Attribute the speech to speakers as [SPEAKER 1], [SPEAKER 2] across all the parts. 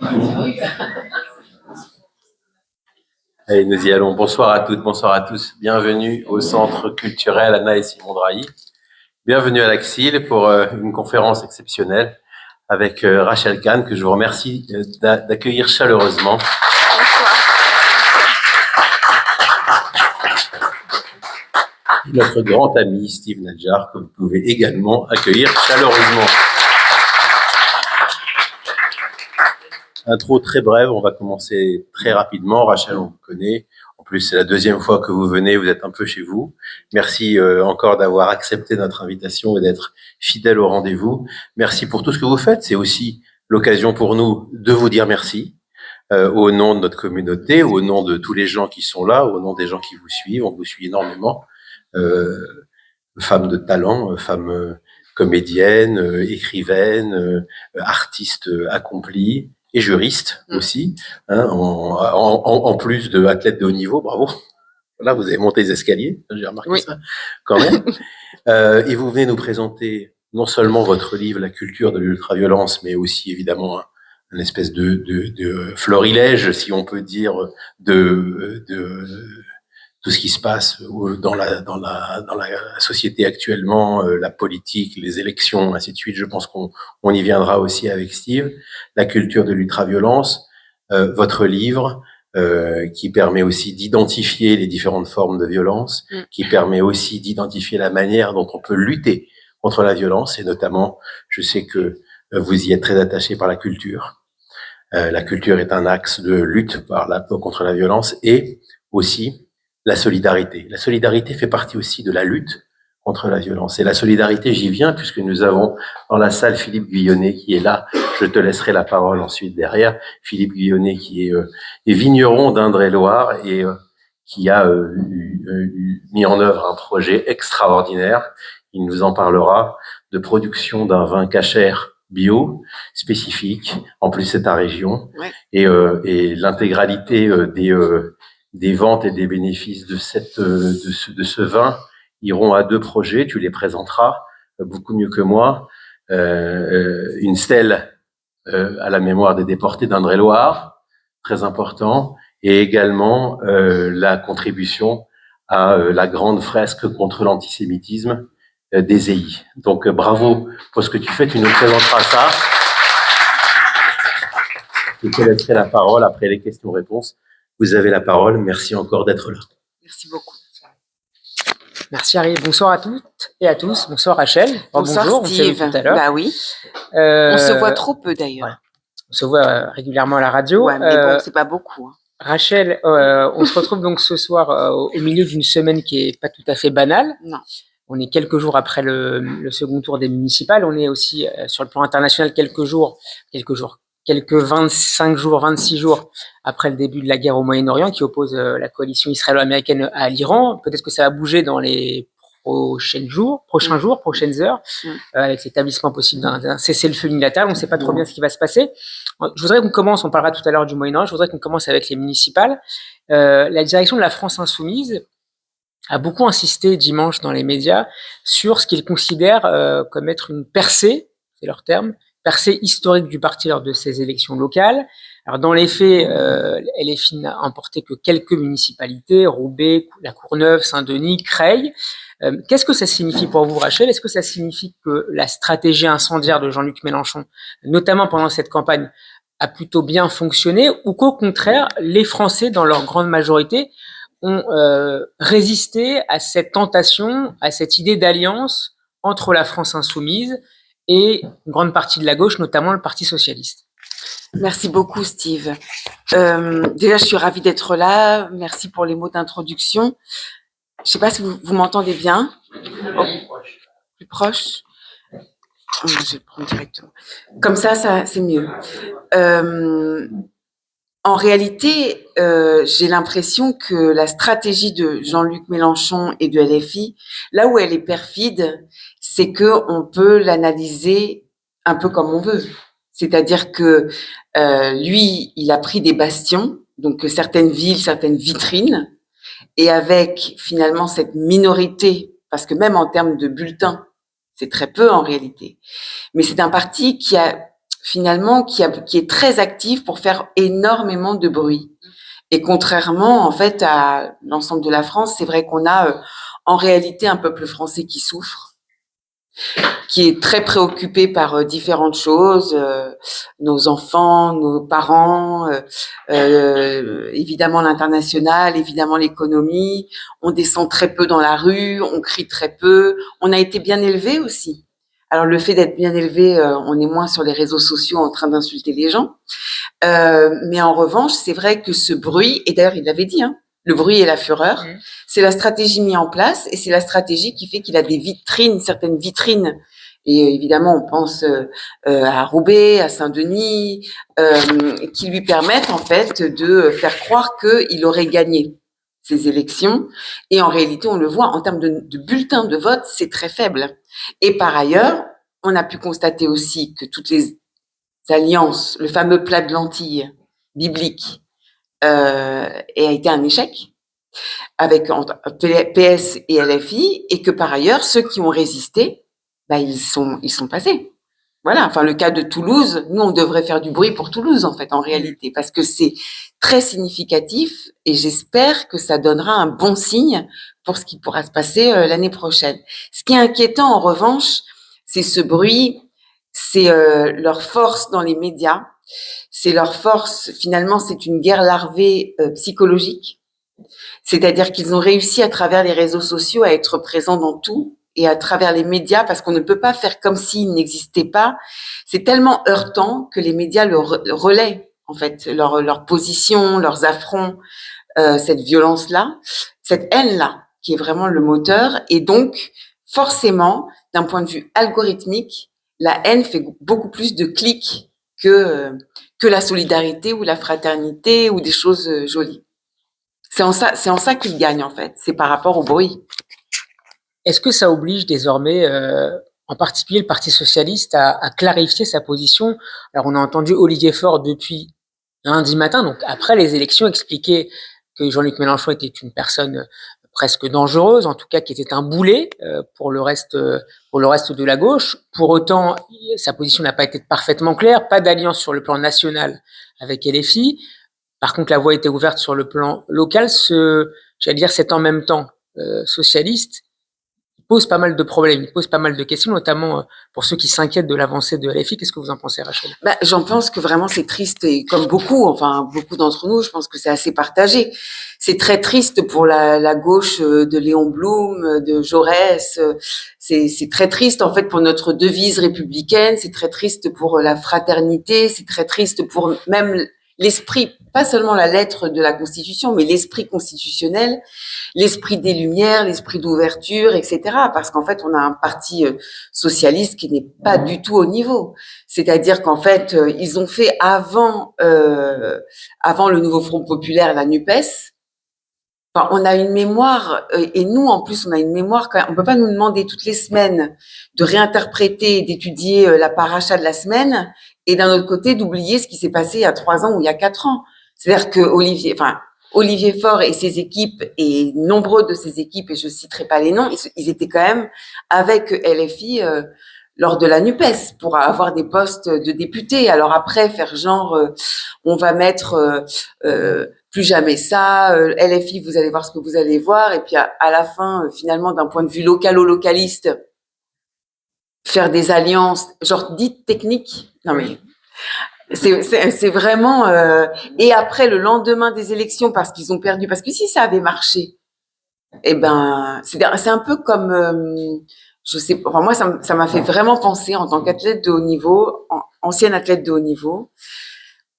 [SPEAKER 1] Allez, nous y allons. Bonsoir à toutes, bonsoir à tous. Bienvenue au Centre culturel Anna et Simon Drahi. Bienvenue à l'Axil pour une conférence exceptionnelle avec Rachel Kahn, que je vous remercie d'accueillir chaleureusement. Et notre grand ami Steve Nadjar, que vous pouvez également accueillir chaleureusement. Intro très brève, on va commencer très rapidement. Rachel, on vous connaît. En plus, c'est la deuxième fois que vous venez, vous êtes un peu chez vous. Merci encore d'avoir accepté notre invitation et d'être fidèle au rendez-vous. Merci pour tout ce que vous faites. C'est aussi l'occasion pour nous de vous dire merci au nom de notre communauté, au nom de tous les gens qui sont là, au nom des gens qui vous suivent. On vous suit énormément. Femmes de talent, femmes comédiennes, écrivaines, artistes accomplis. Et juriste aussi, hein, en plus de athlète de haut niveau, bravo. Là, vous avez monté les escaliers, j'ai remarqué ça, quand même. Et vous venez nous présenter non seulement votre livre, La culture de l'ultraviolence, mais aussi évidemment un espèce de florilège, si on peut dire, de tout ce qui se passe dans la société actuellement, la politique, les élections, ainsi de suite. Je pense qu'on y viendra aussi avec Steve. La culture de l'ultraviolence, votre livre, qui permet aussi d'identifier les différentes formes de violence, qui permet aussi d'identifier la manière dont on peut lutter contre la violence, et notamment, je sais que vous y êtes très attaché par la culture. La culture est un axe de lutte contre la violence, et aussi la solidarité. La solidarité fait partie aussi de la lutte contre la violence. Et la solidarité, j'y viens, puisque nous avons dans la salle Philippe Guyonnet qui est là. Je te laisserai la parole ensuite derrière. Philippe Guyonnet qui est vigneron d'Indre-et-Loire et qui a mis en œuvre un projet extraordinaire. Il nous en parlera, de production d'un vin cachère bio, spécifique. En plus, c'est ta région. Ouais. Et l'intégralité des ventes et des bénéfices de ce vin iront à deux projets. Tu les présenteras beaucoup mieux que moi. Une stèle à la mémoire des déportés d'Indre-et-Loire, très important, et également la contribution à la grande fresque contre l'antisémitisme des EI. Donc bravo pour ce que tu fais. Tu nous présenteras ça. Je te laisserai la parole après les questions-réponses. Vous avez la parole. Merci encore d'être là.
[SPEAKER 2] Merci beaucoup. Merci Harry. Bonsoir à toutes et à tous. Bonsoir Rachel.
[SPEAKER 3] Bonsoir
[SPEAKER 2] bonjour,
[SPEAKER 3] Steve.
[SPEAKER 2] On s'est vu tout à l'heure.
[SPEAKER 3] Bah oui. On se voit trop peu d'ailleurs.
[SPEAKER 2] Ouais. On se voit régulièrement à la radio.
[SPEAKER 3] Ouais, mais bon, c'est pas beaucoup. Hein.
[SPEAKER 2] Rachel, on se retrouve donc ce soir au milieu d'une semaine qui est pas tout à fait banale.
[SPEAKER 3] Non.
[SPEAKER 2] On est quelques jours après le second tour des municipales. On est aussi sur le plan international quelques 25 jours, 26 jours après le début de la guerre au Moyen-Orient qui oppose la coalition israélo-américaine à l'Iran. Peut-être que ça va bouger dans les prochains jours, prochaines heures, avec l'établissement possible d'un cessez-le-feu unilatéral. On ne sait pas trop bien ce qui va se passer. Je voudrais qu'on commence, on parlera tout à l'heure du Moyen-Orient, je voudrais qu'on commence avec les municipales. La direction de la France Insoumise a beaucoup insisté dimanche dans les médias sur ce qu'ils considèrent comme être une percée, c'est leur terme, percée historique du parti lors de ces élections locales. Alors dans les faits, LFI n'a emporté que quelques municipalités, Roubaix, La Courneuve, Saint-Denis, Creil. Qu'est-ce que ça signifie pour vous, Rachel? Est-ce que ça signifie que la stratégie incendiaire de Jean-Luc Mélenchon, notamment pendant cette campagne, a plutôt bien fonctionné, ou qu'au contraire, les Français, dans leur grande majorité, ont résisté à cette tentation, à cette idée d'alliance entre la France insoumise et une grande partie de la gauche, notamment le Parti socialiste?
[SPEAKER 3] Merci beaucoup, Steve. Déjà, je suis ravie d'être là. Merci pour les mots d'introduction. Je ne sais pas si vous m'entendez bien. Oh, plus proche. Oh, je vais le prendre directement. Comme ça c'est mieux. En réalité, j'ai l'impression que la stratégie de Jean-Luc Mélenchon et de LFI, là où elle est perfide, c'est qu'on peut l'analyser un peu comme on veut. C'est-à-dire que lui, il a pris des bastions, donc certaines villes, certaines vitrines, et avec finalement cette minorité, parce que même en termes de bulletins, c'est très peu en réalité, mais c'est un parti qui a finalement, qui est très active pour faire énormément de bruit. Et contrairement, en fait, à l'ensemble de la France, c'est vrai qu'on a en réalité un peuple français qui souffre, qui est très préoccupé par différentes choses, nos enfants, nos parents, évidemment l'international, évidemment l'économie. On descend très peu dans la rue, on crie très peu. On a été bien élevé aussi. Alors le fait d'être bien élevé, on est moins sur les réseaux sociaux en train d'insulter les gens. Mais en revanche, c'est vrai que ce bruit, et d'ailleurs il l'avait dit, hein, le bruit et la fureur, c'est la stratégie mise en place et c'est la stratégie qui fait qu'il a des vitrines, certaines vitrines. Et évidemment, on pense à Roubaix, à Saint-Denis, qui lui permettent en fait de faire croire qu'il aurait gagné ces élections. Et en réalité, on le voit en termes de bulletins de vote, c'est très faible. Et par ailleurs, on a pu constater aussi que toutes les alliances, le fameux plat de lentilles biblique, a été un échec avec PS et LFI, et que par ailleurs, ceux qui ont résisté, bah, ils sont passés. Voilà. Enfin, le cas de Toulouse, nous, on devrait faire du bruit pour Toulouse, en fait, en réalité, parce que c'est très significatif et j'espère que ça donnera un bon signe pour ce qui pourra se passer l'année prochaine. Ce qui est inquiétant, en revanche, c'est ce bruit, c'est leur force dans les médias, c'est leur force, finalement, c'est une guerre larvée psychologique. C'est-à-dire qu'ils ont réussi à travers les réseaux sociaux à être présents dans tout et à travers les médias, parce qu'on ne peut pas faire comme s'ils n'existaient pas. C'est tellement heurtant que les médias le relaient, en fait, leur position, leurs affronts, cette violence-là, cette haine-là, qui est vraiment le moteur. Et donc, forcément, d'un point de vue algorithmique, la haine fait beaucoup plus de clics que la solidarité ou la fraternité ou des choses jolies. C'est en ça qu'ils gagnent, en fait. C'est par rapport au bruit.
[SPEAKER 2] Est-ce que ça oblige désormais, en particulier le Parti socialiste, à clarifier sa position? Alors, on a entendu Olivier Faure depuis lundi matin, donc après les élections, expliquer que Jean-Luc Mélenchon était une personne presque dangereuse, en tout cas qui était un boulet pour le reste de la gauche. Pour autant, sa position n'a pas été parfaitement claire, pas d'alliance sur le plan national avec LFI. Par contre, la voie était ouverte sur le plan local. J'allais dire, cet en même temps socialiste, il pose pas mal de problèmes, il pose pas mal de questions, notamment pour ceux qui s'inquiètent de l'avancée de LFI. Qu'est-ce que vous en pensez, Rachel?
[SPEAKER 3] J'en pense que vraiment c'est triste, et comme beaucoup d'entre nous, je pense que c'est assez partagé. C'est très triste pour la gauche de Léon Blum, de Jaurès. C'est très triste en fait pour notre devise républicaine. C'est très triste pour la fraternité. C'est très triste pour même l'esprit, pas seulement la lettre de la Constitution, mais l'esprit constitutionnel, l'esprit des Lumières, l'esprit d'ouverture, etc. Parce qu'en fait, on a un parti socialiste qui n'est pas du tout au niveau. C'est-à-dire qu'en fait, ils ont fait avant le nouveau Front populaire, la NUPES. Enfin, on a une mémoire, et nous, en plus, on a une mémoire. On peut pas nous demander toutes les semaines de réinterpréter, d'étudier la paracha de la semaine, et d'un autre côté, d'oublier ce qui s'est passé il y a 3 ans ou il y a 4 ans. C'est-à-dire que Olivier Faure et ses équipes, et nombreux de ses équipes, et je citerai pas les noms, ils étaient quand même avec LFI lors de la NUPES pour avoir des postes de députés. Alors après, faire genre, on va mettre plus jamais ça, LFI, vous allez voir ce que vous allez voir, et puis à la fin, finalement, d'un point de vue localiste, faire des alliances, genre dites techniques. Non mais c'est vraiment. Et après, le lendemain des élections, parce qu'ils ont perdu, parce que si ça avait marché, eh ben, c'est un peu comme, je sais, enfin moi, ça m'a fait vraiment penser en tant qu'athlète de haut niveau, ancienne athlète de haut niveau.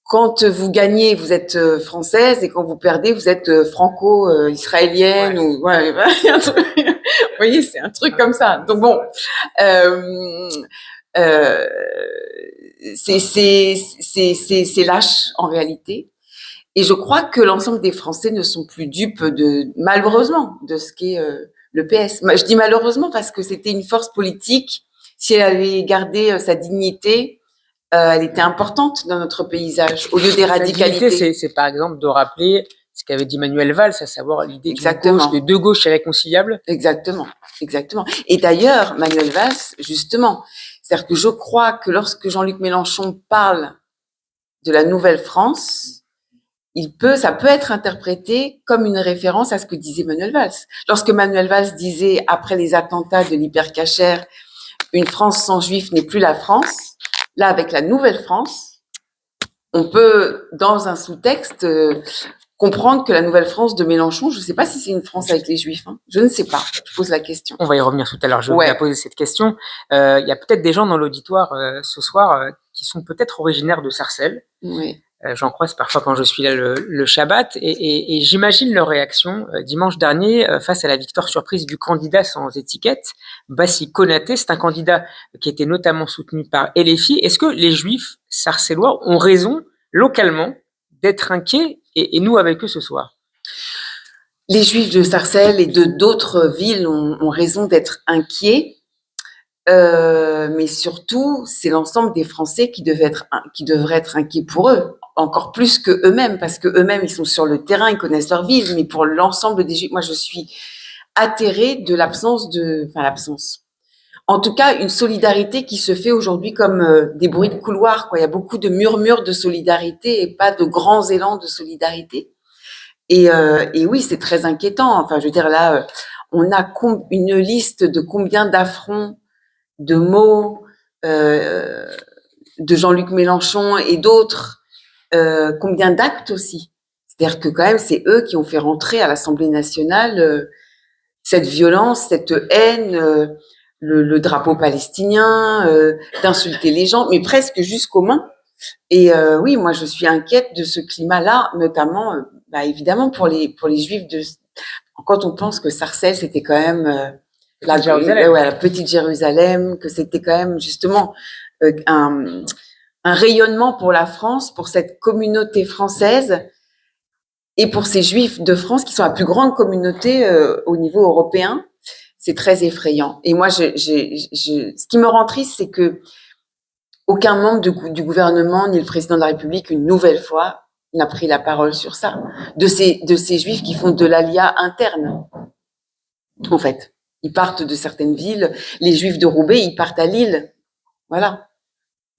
[SPEAKER 3] Quand vous gagnez, vous êtes française, et quand vous perdez, vous êtes franco-israélienne, ou ouais, vous voyez, c'est un truc comme ça. Donc bon, c'est lâche en réalité. Et je crois que l'ensemble des Français ne sont plus dupes malheureusement, de ce qu'est le PS. Je dis malheureusement parce que c'était une force politique. Si elle avait gardé sa dignité, elle était importante dans notre paysage, au lieu des radicalités.
[SPEAKER 2] C'est par exemple de rappeler ce qu'avait dit Manuel Valls, à savoir l'idée de deux gauches irréconciliables.
[SPEAKER 3] Exactement. Et d'ailleurs, Manuel Valls, justement, C'est-à-dire que je crois que lorsque Jean-Luc Mélenchon parle de la Nouvelle-France, ça peut être interprété comme une référence à ce que disait Manuel Valls. Lorsque Manuel Valls disait, après les attentats de l'hypercachère, une France sans juifs n'est plus la France, là, avec la Nouvelle-France, on peut, dans un sous-texte, comprendre que la Nouvelle-France de Mélenchon, je ne sais pas si c'est une France avec les juifs, hein. Je ne sais pas, je pose la question.
[SPEAKER 2] On va y revenir tout à l'heure, je vais poser cette question. Il y a peut-être des gens dans l'auditoire ce soir qui sont peut-être originaires de Sarcelles.
[SPEAKER 3] Oui.
[SPEAKER 2] J'en croise parfois quand je suis là le Shabbat et j'imagine leur réaction dimanche dernier face à la victoire surprise du candidat sans étiquette, Bassi Konaté. C'est un candidat qui était notamment soutenu par LFI. Est-ce que les Juifs sarcellois ont raison localement d'être inquiets et nous avec eux ce soir?
[SPEAKER 3] Les Juifs de Sarcelles et de d'autres villes ont raison d'être inquiets. Mais surtout, c'est l'ensemble des Français qui devraient être inquiets pour eux, encore plus que eux-mêmes, parce que eux-mêmes ils sont sur le terrain, ils connaissent leur ville. Mais pour l'ensemble des Juifs, moi je suis atterrée de l'absence. En tout cas, une solidarité qui se fait aujourd'hui comme des bruits de couloir, quoi. Il y a beaucoup de murmures de solidarité et pas de grands élans de solidarité. Et oui, c'est très inquiétant. Enfin, je veux dire là, on a une liste de combien d'affronts, de mots de Jean-Luc Mélenchon et d'autres, combien d'actes aussi. C'est-à-dire que quand même, c'est eux qui ont fait rentrer à l'Assemblée nationale cette violence, cette haine, le drapeau palestinien, d'insulter les gens, mais presque jusqu'aux mains. Et oui, moi, je suis inquiète de ce climat-là, notamment, évidemment, pour les Juifs quand on pense que Sarcelles, c'était quand même la petite Jérusalem, que c'était quand même justement un rayonnement pour la France, pour cette communauté française et pour ces Juifs de France qui sont la plus grande communauté au niveau européen. C'est très effrayant. Et moi, ce qui me rend triste, c'est que aucun membre du gouvernement ni le président de la République, une nouvelle fois, n'a pris la parole sur ça. De ces Juifs qui font de l'alia interne, en fait. Ils partent de certaines villes. Les Juifs de Roubaix, ils partent à Lille. Voilà.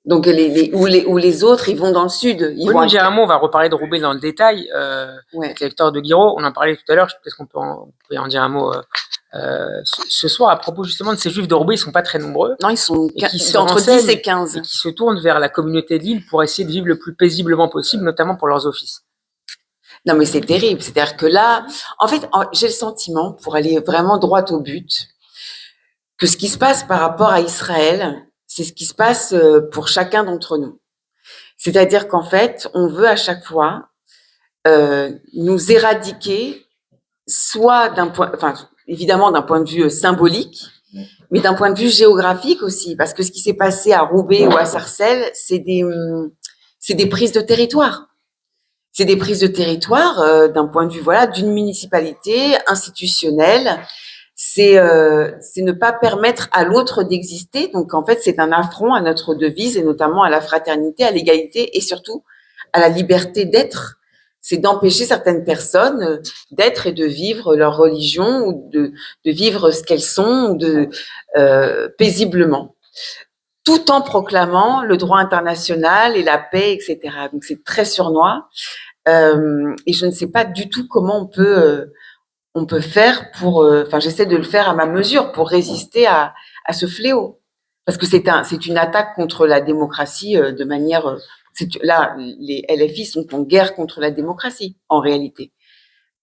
[SPEAKER 3] Donc, ou les autres, ils vont dans le sud.
[SPEAKER 2] Ils vont dire un mot, on va reparler de Roubaix dans le détail. Avec Victor de Guiraud, on en parlait tout à l'heure. Peut-être qu'on peut en dire un mot ce soir à propos justement de ces Juifs de Roubaix. Ils sont pas très nombreux.
[SPEAKER 3] Non, ils sont entre 10 et 15.
[SPEAKER 2] Et qui se tournent vers la communauté de Lille pour essayer de vivre le plus paisiblement possible, notamment pour leurs offices.
[SPEAKER 3] Non, mais c'est terrible. C'est-à-dire que là, en fait, j'ai le sentiment, pour aller vraiment droit au but, que ce qui se passe par rapport à Israël, c'est ce qui se passe pour chacun d'entre nous. C'est-à-dire qu'en fait, on veut à chaque fois nous éradiquer, soit évidemment d'un point de vue symbolique, mais d'un point de vue géographique aussi, parce que ce qui s'est passé à Roubaix ou à Sarcelles, c'est des prises de territoire. C'est des prises de territoire d'un point de vue d'une municipalité institutionnelle. C'est ne pas permettre à l'autre d'exister. Donc en fait, c'est un affront à notre devise et notamment à la fraternité, à l'égalité et surtout à la liberté d'être. C'est d'empêcher certaines personnes d'être et de vivre leur religion ou de vivre ce qu'elles sont paisiblement, tout en proclamant le droit international et la paix, etc. Donc c'est très sournois et je ne sais pas du tout comment on peut faire pour. J'essaie de le faire à ma mesure pour résister à ce fléau, parce que c'est une attaque contre la démocratie de manière. Là, les LFI sont en guerre contre la démocratie, en réalité.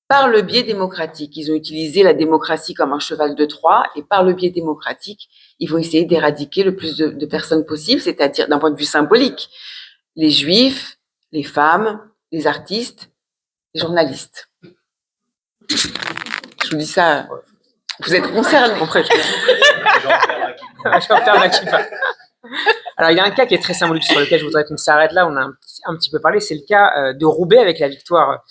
[SPEAKER 3] Par le biais démocratique, ils ont utilisé la démocratie comme un cheval de Troie, et par le biais démocratique, ils vont essayer d'éradiquer le plus de personnes possible, c'est-à-dire d'un point de vue symbolique, les Juifs, les femmes, les artistes, les journalistes. Je vous dis ça, vous êtes concernés.
[SPEAKER 2] Après, je vais faire la kippa. Alors, il y a un cas qui est très symbolique sur lequel je voudrais qu'on s'arrête là. On a un petit peu parlé. C'est le cas de Roubaix avec la victoire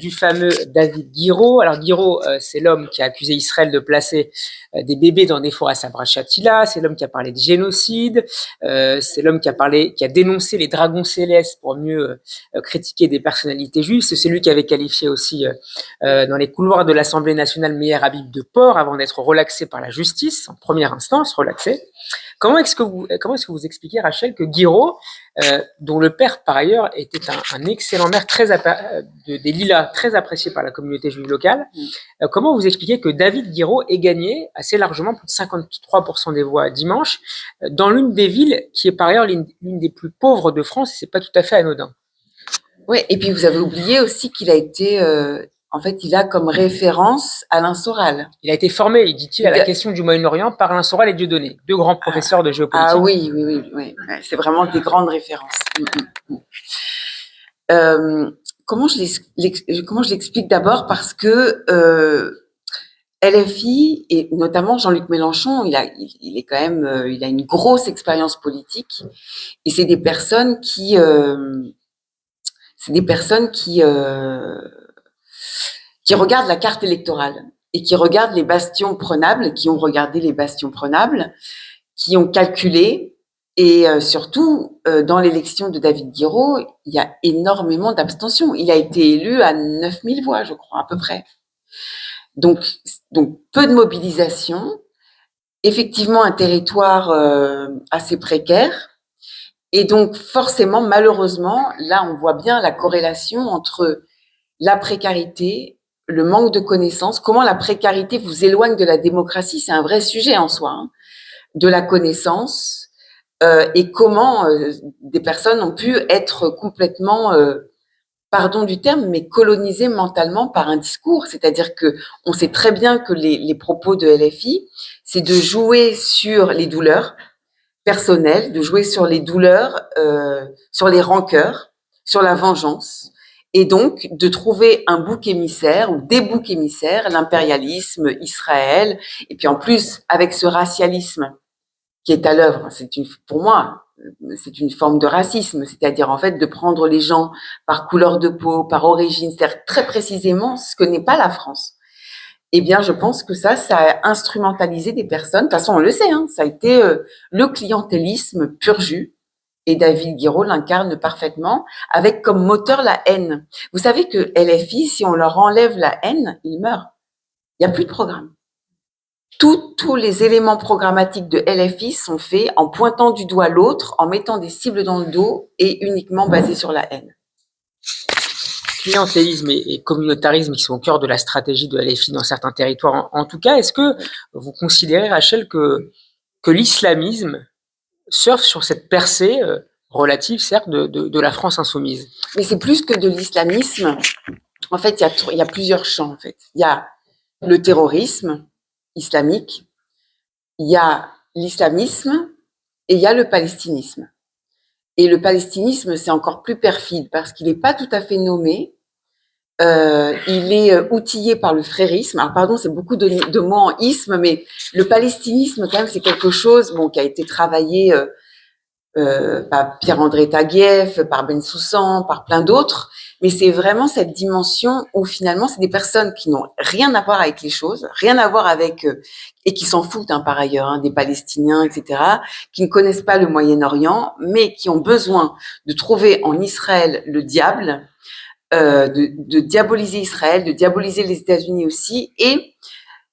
[SPEAKER 2] du fameux David Guiraud. Alors, Guiraud, c'est l'homme qui a accusé Israël de placer des bébés dans des fours à Sabra Shatila. C'est l'homme qui a parlé de génocide. C'est l'homme qui a dénoncé les dragons célestes pour mieux critiquer des personnalités juives. C'est lui qui avait qualifié aussi dans les couloirs de l'Assemblée nationale Meir Habib de porc avant d'être relaxé par la justice, en première instance, relaxé. Comment est-ce que vous expliquez, Rachel, que Guiraud, dont le père par ailleurs était un excellent maire des Lilas, très apprécié par la communauté juive locale, comment vous expliquez que David Guiraud ait gagné assez largement, plus de 53% des voix dimanche, dans l'une des villes qui est par ailleurs l'une des plus pauvres de France, et c'est pas tout à fait anodin.
[SPEAKER 3] Oui, et puis vous avez oublié aussi qu'il a été, en fait, il a comme référence Alain Soral.
[SPEAKER 2] Il a été formé, dit-il, à la question du Moyen-Orient par Alain Soral et Dieudonné, deux grands professeurs de géopolitique.
[SPEAKER 3] Ah oui, c'est vraiment des grandes références. Comment je l'explique d'abord? Parce que LFI et notamment Jean-Luc Mélenchon, il est quand même, il a une grosse expérience politique et c'est des personnes qui regardent la carte électorale et qui regardent les bastions prenables, qui ont regardé les bastions prenables, qui ont calculé et surtout dans l'élection de David Guiraud, il y a énormément d'abstention. Il a été élu à 9000 voix, je crois, à peu près. Donc peu de mobilisation, effectivement un territoire assez précaire. Et donc, forcément, malheureusement, là, on voit bien la corrélation entre la précarité, le manque de connaissances, comment la précarité vous éloigne de la démocratie, c'est un vrai sujet en soi, hein, de la connaissance, et comment des personnes ont pu être complètement, pardon du terme, mais colonisées mentalement par un discours. C'est-à-dire que on sait très bien que les propos de LFI, c'est de jouer sur les douleurs personnel, de jouer sur les douleurs, sur les rancœurs, sur la vengeance, et donc de trouver un bouc émissaire ou des boucs émissaires, l'impérialisme, Israël, et puis en plus avec ce racialisme qui est à l'œuvre, pour moi, c'est une forme de racisme, c'est-à-dire en fait de prendre les gens par couleur de peau, par origine, c'est-à-dire très précisément ce que n'est pas la France. Eh bien, je pense que ça a instrumentalisé des personnes. De toute façon, on le sait, hein, ça a été le clientélisme pur jus. Et David Guiraud l'incarne parfaitement, avec comme moteur la haine. Vous savez que LFI, si on leur enlève la haine, ils meurent. Il n'y a plus de programme. Tous les éléments programmatiques de LFI sont faits en pointant du doigt l'autre, en mettant des cibles dans le dos et uniquement basés sur la haine.
[SPEAKER 2] Clientélisme et communautarisme qui sont au cœur de la stratégie de LFI dans certains territoires. En tout cas, est-ce que vous considérez, Rachel, que l'islamisme surfe sur cette percée relative, certes, de la France insoumise?
[SPEAKER 3] Mais c'est plus que de l'islamisme. En fait, il y a plusieurs champs. En fait, il y a le terrorisme islamique, il y a l'islamisme et il y a le palestinisme. Et le palestinisme, c'est encore plus perfide parce qu'il n'est pas tout à fait nommé. Il est outillé par le frérisme. Alors pardon, c'est beaucoup de mots en isme, mais le palestinisme, quand même, c'est quelque chose qui a été travaillé par Pierre-André Taguieff, par Ben Soussan, par plein d'autres. Mais c'est vraiment cette dimension où finalement, c'est des personnes qui n'ont rien à voir avec les choses, rien à voir avec et qui s'en foutent par ailleurs, des Palestiniens, etc., qui ne connaissent pas le Moyen-Orient, mais qui ont besoin de trouver en Israël le diable. De diaboliser Israël, de diaboliser les États-Unis aussi. Et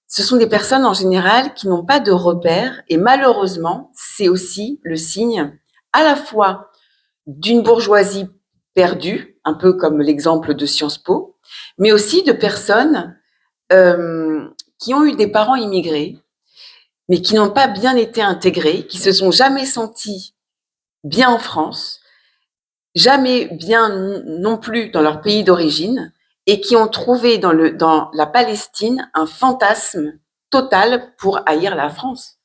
[SPEAKER 3] ce sont des personnes en général qui n'ont pas de repères. Et malheureusement, c'est aussi le signe à la fois d'une bourgeoisie perdue, un peu comme l'exemple de Sciences Po, mais aussi de personnes qui ont eu des parents immigrés, mais qui n'ont pas bien été intégrés, qui se sont jamais sentis bien en France, jamais bien non plus dans leur pays d'origine et qui ont trouvé dans la Palestine un fantasme total pour haïr la France.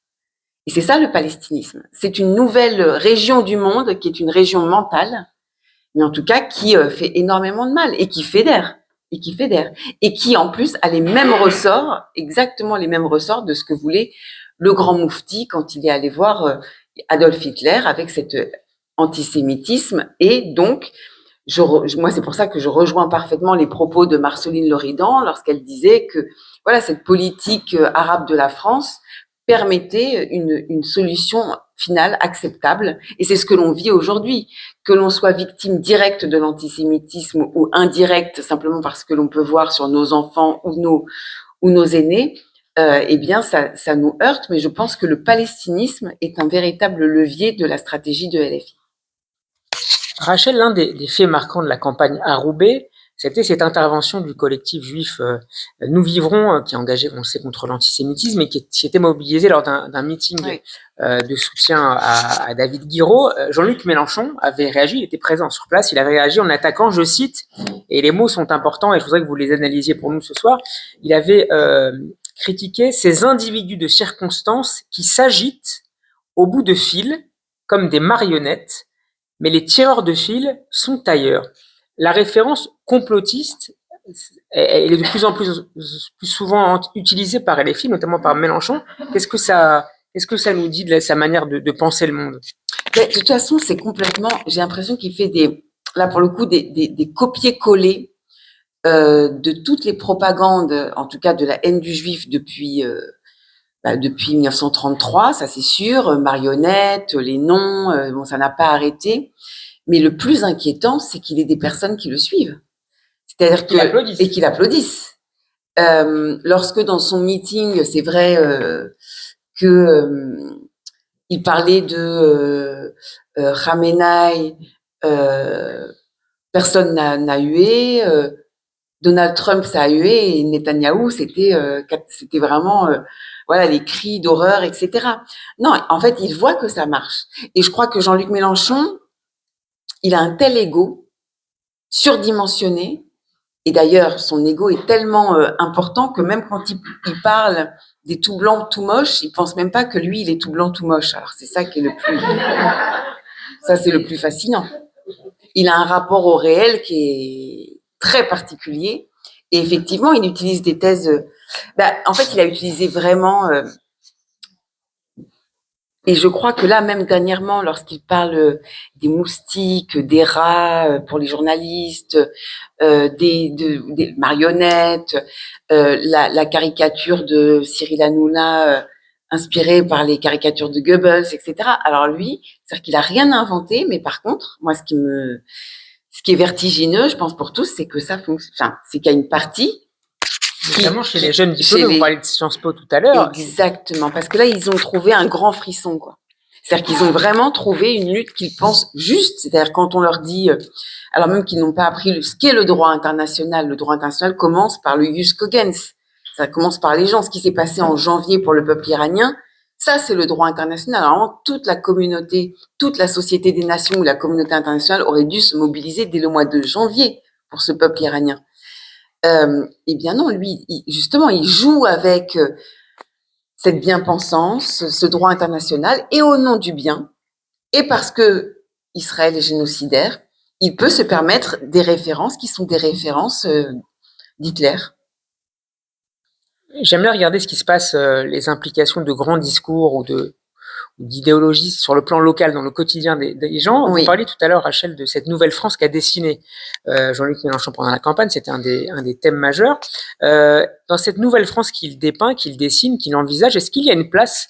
[SPEAKER 3] Et c'est ça le palestinisme. C'est une nouvelle région du monde qui est une région mentale, mais en tout cas qui fait énormément de mal et qui fédère. Et qui en plus a les mêmes ressorts, exactement les mêmes ressorts de ce que voulait le grand moufti quand il est allé voir Adolf Hitler avec cet antisémitisme. Et donc, moi, c'est pour ça que je rejoins parfaitement les propos de Marceline Loridan lorsqu'elle disait que voilà, cette politique arabe de la France permettait une solution finale acceptable. Et c'est ce que l'on vit aujourd'hui. Que l'on soit victime directe de l'antisémitisme ou indirecte, simplement parce que l'on peut voir sur nos enfants ou nos aînés, eh bien, ça nous heurte. Mais je pense que le palestinisme est un véritable levier de la stratégie de LFI.
[SPEAKER 2] Rachel, l'un des faits marquants de la campagne à Roubaix, c'était cette intervention du collectif juif Nous Vivrons, qui est engagé, on le sait, contre l'antisémitisme et qui s'était mobilisé lors d'un meeting de soutien à David Guiraud. Jean-Luc Mélenchon avait réagi, il était présent sur place, il avait réagi en attaquant, je cite, et les mots sont importants et je voudrais que vous les analysiez pour nous ce soir, il avait critiqué ces individus de circonstance qui s'agitent au bout de fil comme des marionnettes, mais les tireurs de fil sont ailleurs. La référence complotiste, elle est de plus en plus souvent utilisée par LFI, notamment par Mélenchon. Qu'est-ce que ça nous dit de sa manière de penser le monde?
[SPEAKER 3] De toute façon, c'est complètement. J'ai l'impression qu'il fait là pour le coup, des copier-coller de toutes les propagandes, en tout cas de la haine du juif depuis 1933, ça c'est sûr. Marionnettes, les noms, bon, ça n'a pas arrêté. Mais le plus inquiétant, c'est qu'il ait des personnes qui le suivent. C'est-à-dire qu'il applaudissent. Lorsque dans son meeting, c'est vrai que il parlait de Khamenei, personne n'a hué. Donald Trump, ça a hué, et Netanyahou, c'était vraiment voilà, les cris d'horreur, etc. Non, en fait, il voit que ça marche. Et je crois que Jean-Luc Mélenchon, il a un tel ego surdimensionné, et d'ailleurs, son ego est tellement important que même quand il parle des tout blancs, tout moches, il pense même pas que lui, il est tout blanc, tout moche. Alors, c'est ça qui est c'est le plus fascinant. Il a un rapport au réel qui est très particulier. Et effectivement, il utilise des thèses. En fait, il a utilisé vraiment. Et je crois que là, même dernièrement, lorsqu'il parle des moustiques, des rats pour les journalistes, des marionnettes, la caricature de Cyril Hanouna inspirée par les caricatures de Goebbels, etc. Alors lui, c'est-à-dire qu'il a rien inventé, mais par contre, moi, ce qui est vertigineux, je pense pour tous, c'est que ça fonctionne. Enfin, c'est qu'il y a une partie.
[SPEAKER 2] Notamment chez les jeunes diplômés, on parlait de Sciences Po tout à l'heure.
[SPEAKER 3] Exactement, parce que là, ils ont trouvé un grand frisson, quoi. C'est-à-dire qu'ils ont vraiment trouvé une lutte qu'ils pensent juste. C'est-à-dire quand on leur dit, alors même qu'ils n'ont pas appris ce qu'est le droit international commence par le jus cogens. Ça commence par les gens. Ce qui s'est passé en janvier pour le peuple iranien, ça, c'est le droit international. Alors, toute la communauté, toute la société des nations ou la communauté internationale aurait dû se mobiliser dès le mois de janvier pour ce peuple iranien. Eh bien non, lui, justement, il joue avec cette bien-pensance, ce droit international, et au nom du bien, et parce que Israël est génocidaire, il peut se permettre des références qui sont des références d'Hitler.
[SPEAKER 2] J'aimerais regarder ce qui se passe, les implications de grands discours ou d'idéologie sur le plan local, dans le quotidien des gens.
[SPEAKER 3] Oui.
[SPEAKER 2] Vous parliez tout à l'heure, Rachel, de cette nouvelle France qu'a dessinée Jean-Luc Mélenchon pendant la campagne. C'était un des thèmes majeurs. Dans cette nouvelle France qu'il dépeint, qu'il dessine, qu'il envisage, est-ce qu'il y a une place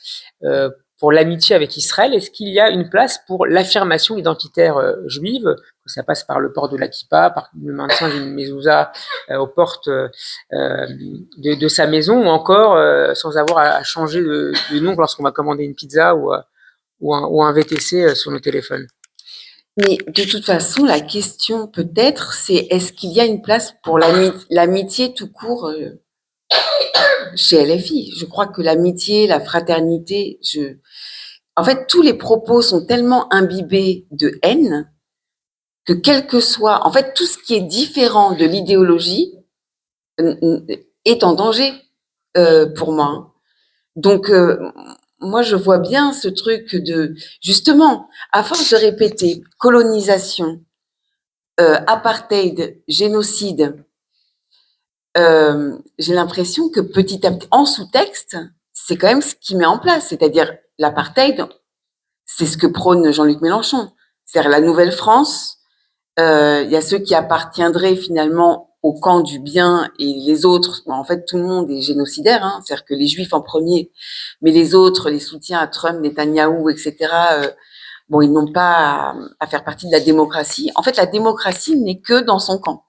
[SPEAKER 2] pour l'amitié avec Israël? Est-ce qu'il y a une place pour l'affirmation identitaire juive? Ça passe par le port de la kippa, par le maintien d'une mezouza aux portes de sa maison, ou encore sans avoir à changer de nom lorsqu'on va commander une pizza ou un VTC sur nos téléphones.
[SPEAKER 3] Mais de toute façon, la question peut-être, c'est est-ce qu'il y a une place pour l'amitié tout court chez LFI? Je crois que l'amitié, la fraternité, en fait, tous les propos sont tellement imbibés de haine que quel que soit, en fait, tout ce qui est différent de l'idéologie est en danger pour moi. Donc, moi, je vois bien ce truc de, justement, à force de répéter colonisation, apartheid, génocide, j'ai l'impression que petit à petit, en sous-texte, c'est quand même ce qui met en place, c'est-à-dire l'apartheid, c'est ce que prône Jean-Luc Mélenchon. C'est-à-dire la nouvelle France. Il y a ceux qui appartiendraient finalement au camp du bien et les autres. En fait, tout le monde est génocidaire. Hein, c'est-à-dire que les Juifs en premier, mais les autres, les soutiens à Trump, Netanyahou, etc. Bon, ils n'ont pas à faire partie de la démocratie. En fait, la démocratie n'est que dans son camp.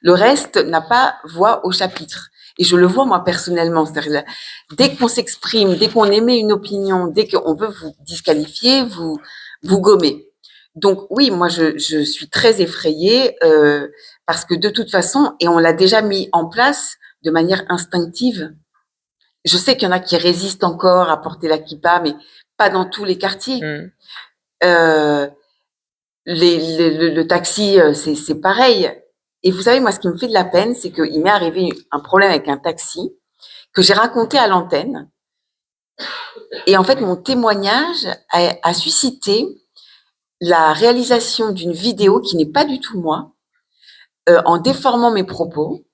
[SPEAKER 3] Le reste n'a pas voix au chapitre. Et je le vois moi personnellement. C'est-à-dire, dès qu'on s'exprime, dès qu'on émet une opinion, dès qu'on veut vous disqualifier, vous gommez. Donc oui, moi je suis très effrayée parce que de toute façon, et on l'a déjà mis en place de manière instinctive. Je sais qu'il y en a qui résistent encore à porter la kippa, mais pas dans tous les quartiers. Le taxi, c'est pareil. Et vous savez, moi, ce qui me fait de la peine, c'est qu'il m'est arrivé un problème avec un taxi que j'ai raconté à l'antenne. Et en fait, mon témoignage a suscité la réalisation d'une vidéo qui n'est pas du tout moi, en déformant mes propos,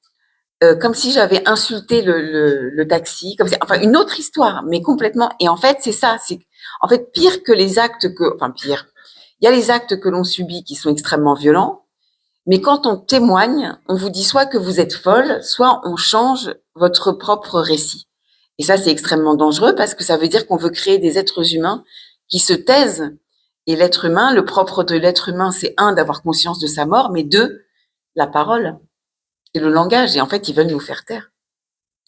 [SPEAKER 3] comme si j'avais insulté le taxi, comme si, enfin une autre histoire, mais complètement. Et en fait, c'est ça. C'est en fait pire que les actes que, enfin pire. Il y a les actes que l'on subit qui sont extrêmement violents, mais quand on témoigne, on vous dit soit que vous êtes folle, soit on change votre propre récit. Et ça, c'est extrêmement dangereux parce que ça veut dire qu'on veut créer des êtres humains qui se taisent. Et l'être humain, le propre de l'être humain, c'est un, d'avoir conscience de sa mort, mais deux, la parole et le langage. Et en fait, ils veulent nous faire taire.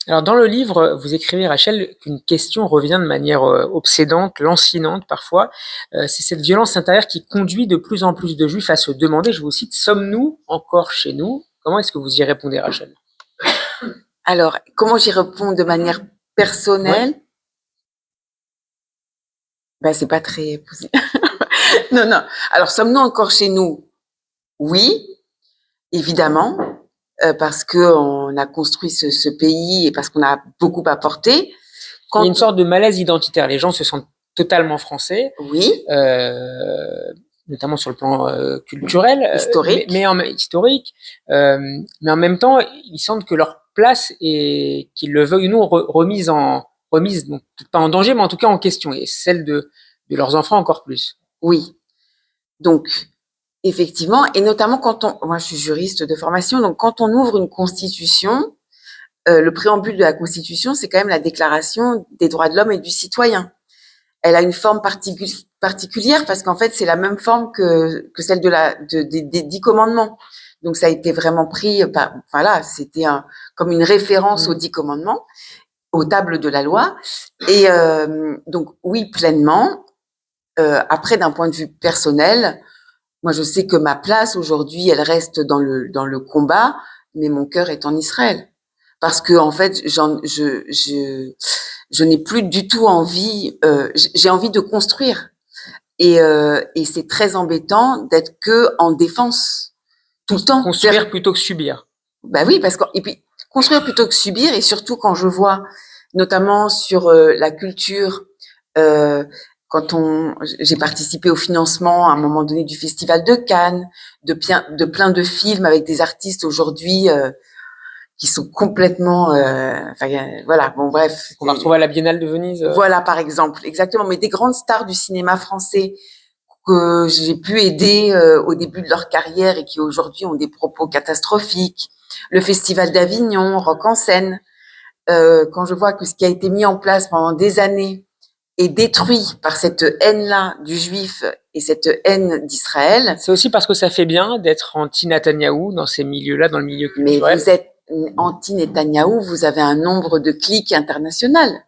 [SPEAKER 2] Alors, dans le livre, vous écrivez, Rachel, qu'une question revient de manière obsédante, lancinante parfois. C'est cette violence intérieure qui conduit de plus en plus de Juifs à se demander, je vous cite, « Sommes-nous encore chez nous ?» Comment est-ce que vous y répondez, Rachel?
[SPEAKER 3] Alors, comment j'y réponds de manière personnelle? Ben, c'est pas très... Non. Alors, sommes-nous encore chez nous? Oui, évidemment, parce qu'on a construit ce pays et parce qu'on a beaucoup apporté.
[SPEAKER 2] Il y a une sorte de malaise identitaire. Les gens se sentent totalement français.
[SPEAKER 3] Oui.
[SPEAKER 2] Notamment sur le plan culturel,
[SPEAKER 3] historique,
[SPEAKER 2] mais en même temps, ils sentent que leur place est, qu'ils le veuillent ou non, remise, donc peut-être pas en danger, mais en tout cas en question, et celle de leurs enfants encore plus.
[SPEAKER 3] Oui. Donc, effectivement, et notamment moi je suis juriste de formation, donc quand on ouvre une constitution, le préambule de la constitution, c'est quand même la déclaration des droits de l'homme et du citoyen. Elle a une forme particulière parce qu'en fait, c'est la même forme que celle des 10 commandements. Donc, ça a été vraiment pris c'était comme une référence aux 10 commandements, aux tables de la loi. Et donc, oui, pleinement. Après, d'un point de vue personnel, moi, je sais que ma place aujourd'hui, elle reste dans le combat, mais mon cœur est en Israël. Parce que, en fait, je n'ai plus du tout envie, j'ai envie de construire. Et c'est très embêtant d'être que en défense tout le temps.
[SPEAKER 2] Construire plutôt que subir.
[SPEAKER 3] Bah oui, et puis construire plutôt que subir, et surtout quand je vois, notamment sur la culture, j'ai participé au financement à un moment donné du Festival de Cannes, de plein de films avec des artistes aujourd'hui qui sont complètement, voilà, bon bref.
[SPEAKER 2] On va retrouver à la Biennale de Venise.
[SPEAKER 3] Voilà, par exemple, exactement. Mais des grandes stars du cinéma français que j'ai pu aider au début de leur carrière et qui aujourd'hui ont des propos catastrophiques. Le Festival d'Avignon, Rock en scène. Quand je vois que ce qui a été mis en place pendant des années est détruit par cette haine-là du juif et cette haine d'Israël.
[SPEAKER 2] C'est aussi parce que ça fait bien d'être anti-Netanyahou dans ces milieux-là, dans le milieu culturel.
[SPEAKER 3] Mais vous êtes anti-Netanyahou, vous avez un nombre de clics international.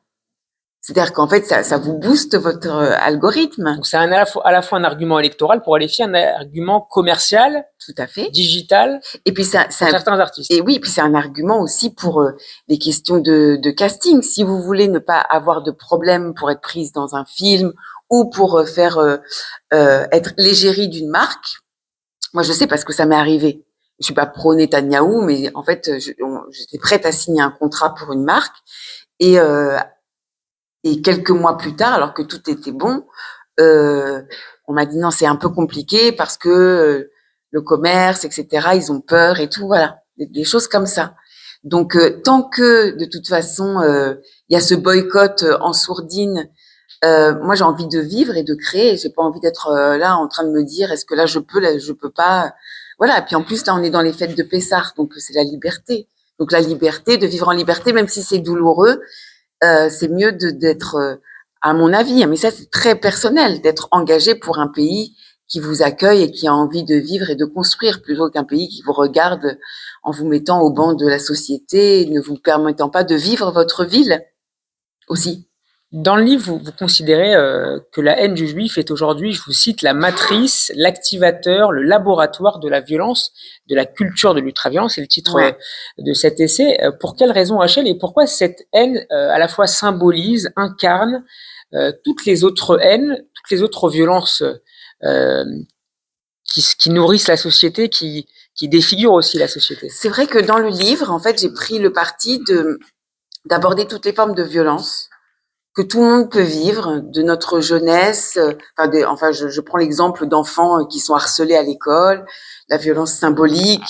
[SPEAKER 3] C'est-à-dire qu'en fait, ça vous booste votre algorithme.
[SPEAKER 2] Donc c'est à la fois un argument électoral pour aller un argument commercial,
[SPEAKER 3] tout à fait,
[SPEAKER 2] digital,
[SPEAKER 3] et puis
[SPEAKER 2] pour certains artistes.
[SPEAKER 3] Et oui, puis c'est un argument aussi pour les questions de casting. Si vous voulez ne pas avoir de problème pour être prise dans un film ou pour faire être l'égérie d'une marque, moi je sais parce que ça m'est arrivé. Je suis pas pro Netanyahou, mais en fait, j'étais prête à signer un contrat pour une marque et quelques mois plus tard, alors que tout était bon, on m'a dit non, c'est un peu compliqué parce que le commerce, etc., ils ont peur et tout, voilà, des choses comme ça. Donc, tant que, de toute façon, il y a ce boycott en sourdine moi, j'ai envie de vivre et de créer. J'ai pas envie d'être là en train de me dire est-ce que là je peux, là je peux pas. Voilà. Et puis en plus, là, on est dans les fêtes de Pessah, donc c'est la liberté. Donc la liberté, de vivre en liberté, même si c'est douloureux, c'est mieux d'être, à mon avis, mais ça c'est très personnel, d'être engagé pour un pays qui vous accueille et qui a envie de vivre et de construire, plutôt qu'un pays qui vous regarde en vous mettant au banc de la société et ne vous permettant pas de vivre votre ville aussi.
[SPEAKER 2] Dans le livre, vous considérez que la haine du juif est aujourd'hui, je vous cite, la matrice, l'activateur, le laboratoire de la violence, de la culture de l'ultraviolence. C'est le titre de cet essai. Pour quelle raison, Rachel, et pourquoi cette haine à la fois symbolise, incarne toutes les autres haines, toutes les autres violences qui nourrissent la société, qui défigurent aussi la société?
[SPEAKER 3] C'est vrai que dans le livre, en fait, j'ai pris le parti d'aborder toutes les formes de violence que tout le monde peut vivre, de notre jeunesse. Je prends l'exemple d'enfants qui sont harcelés à l'école, la violence symbolique,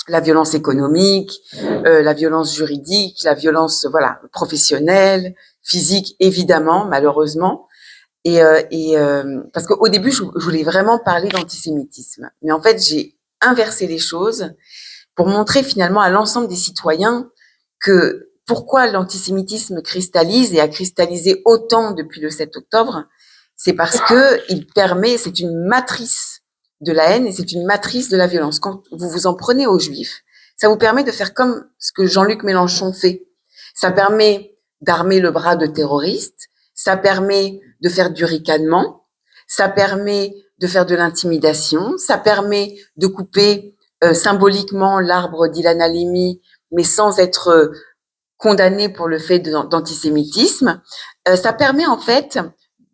[SPEAKER 3] la violence économique, la violence juridique, la violence professionnelle, physique, évidemment, malheureusement. Parce qu'au début, je voulais vraiment parler d'antisémitisme, mais en fait, j'ai inversé les choses pour montrer finalement à l'ensemble des citoyens que pourquoi l'antisémitisme cristallise et a cristallisé autant depuis le 7 octobre, c'est parce que c'est une matrice de la haine et c'est une matrice de la violence. Quand vous vous en prenez aux Juifs, ça vous permet de faire comme ce que Jean-Luc Mélenchon fait. Ça permet d'armer le bras de terroristes, ça permet de faire du ricanement, ça permet de faire de l'intimidation, ça permet de couper symboliquement l'arbre d'Ilan Halimi, mais sans être condamné pour le fait d'antisémitisme. Ça permet en fait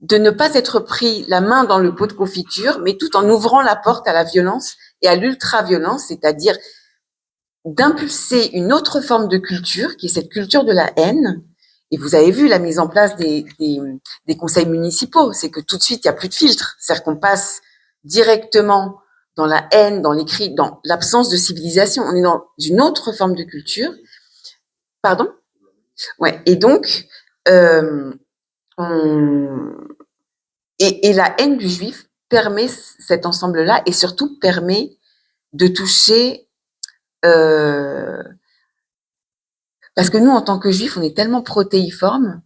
[SPEAKER 3] de ne pas être pris la main dans le pot de confiture, mais tout en ouvrant la porte à la violence et à l'ultra-violence, c'est-à-dire d'impulser une autre forme de culture, qui est cette culture de la haine. Et vous avez vu la mise en place des conseils municipaux, c'est que tout de suite, il n'y a plus de filtre. C'est-à-dire qu'on passe directement dans la haine, dans les cris, dans l'absence de civilisation. On est dans une autre forme de culture. Pardon ? Ouais. Et donc, et la haine du juif permet cet ensemble-là et surtout permet de toucher, parce que nous, en tant que juifs, on est tellement protéiformes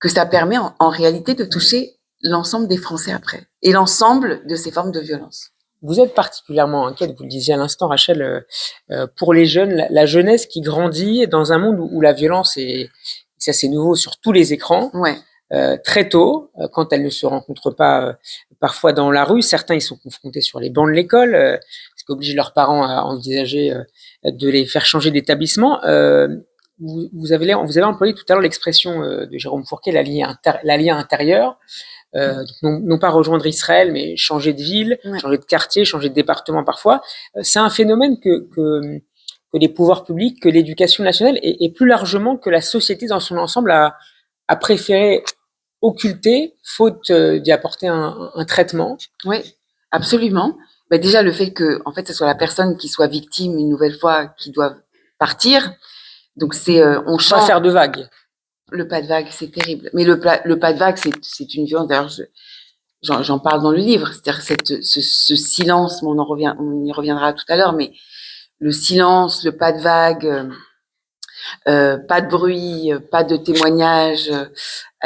[SPEAKER 3] que ça permet en réalité de toucher l'ensemble des Français après et l'ensemble de ces formes de violence.
[SPEAKER 2] Vous êtes particulièrement inquiète, vous le disiez à l'instant, Rachel, pour les jeunes, la jeunesse qui grandit dans un monde où la violence est, ça c'est nouveau, sur tous les écrans, très tôt, quand elles ne se rencontrent pas parfois dans la rue. Certains, ils sont confrontés sur les bancs de l'école, ce qui oblige leurs parents à envisager de les faire changer d'établissement. Vous avez employé tout à l'heure l'expression de Jérôme Fourquet, l'allié intérieur. Donc non pas rejoindre Israël, mais changer de ville, changer de quartier, changer de département parfois. C'est un phénomène que les pouvoirs publics, que l'éducation nationale et plus largement que la société dans son ensemble a préféré occulter, faute d'y apporter un traitement.
[SPEAKER 3] Oui, absolument. Bah déjà, le fait que, en fait, ce soit la personne qui soit victime une nouvelle fois qui doit partir. Donc c'est, on change.
[SPEAKER 2] Pas faire de vagues.
[SPEAKER 3] Le pas de vague, c'est terrible. Mais le pas de vague, c'est une violence. D'ailleurs, j'en parle dans le livre. C'est-à-dire ce silence, on y reviendra tout à l'heure, mais le silence, le pas de vague, pas de bruit, pas de témoignage.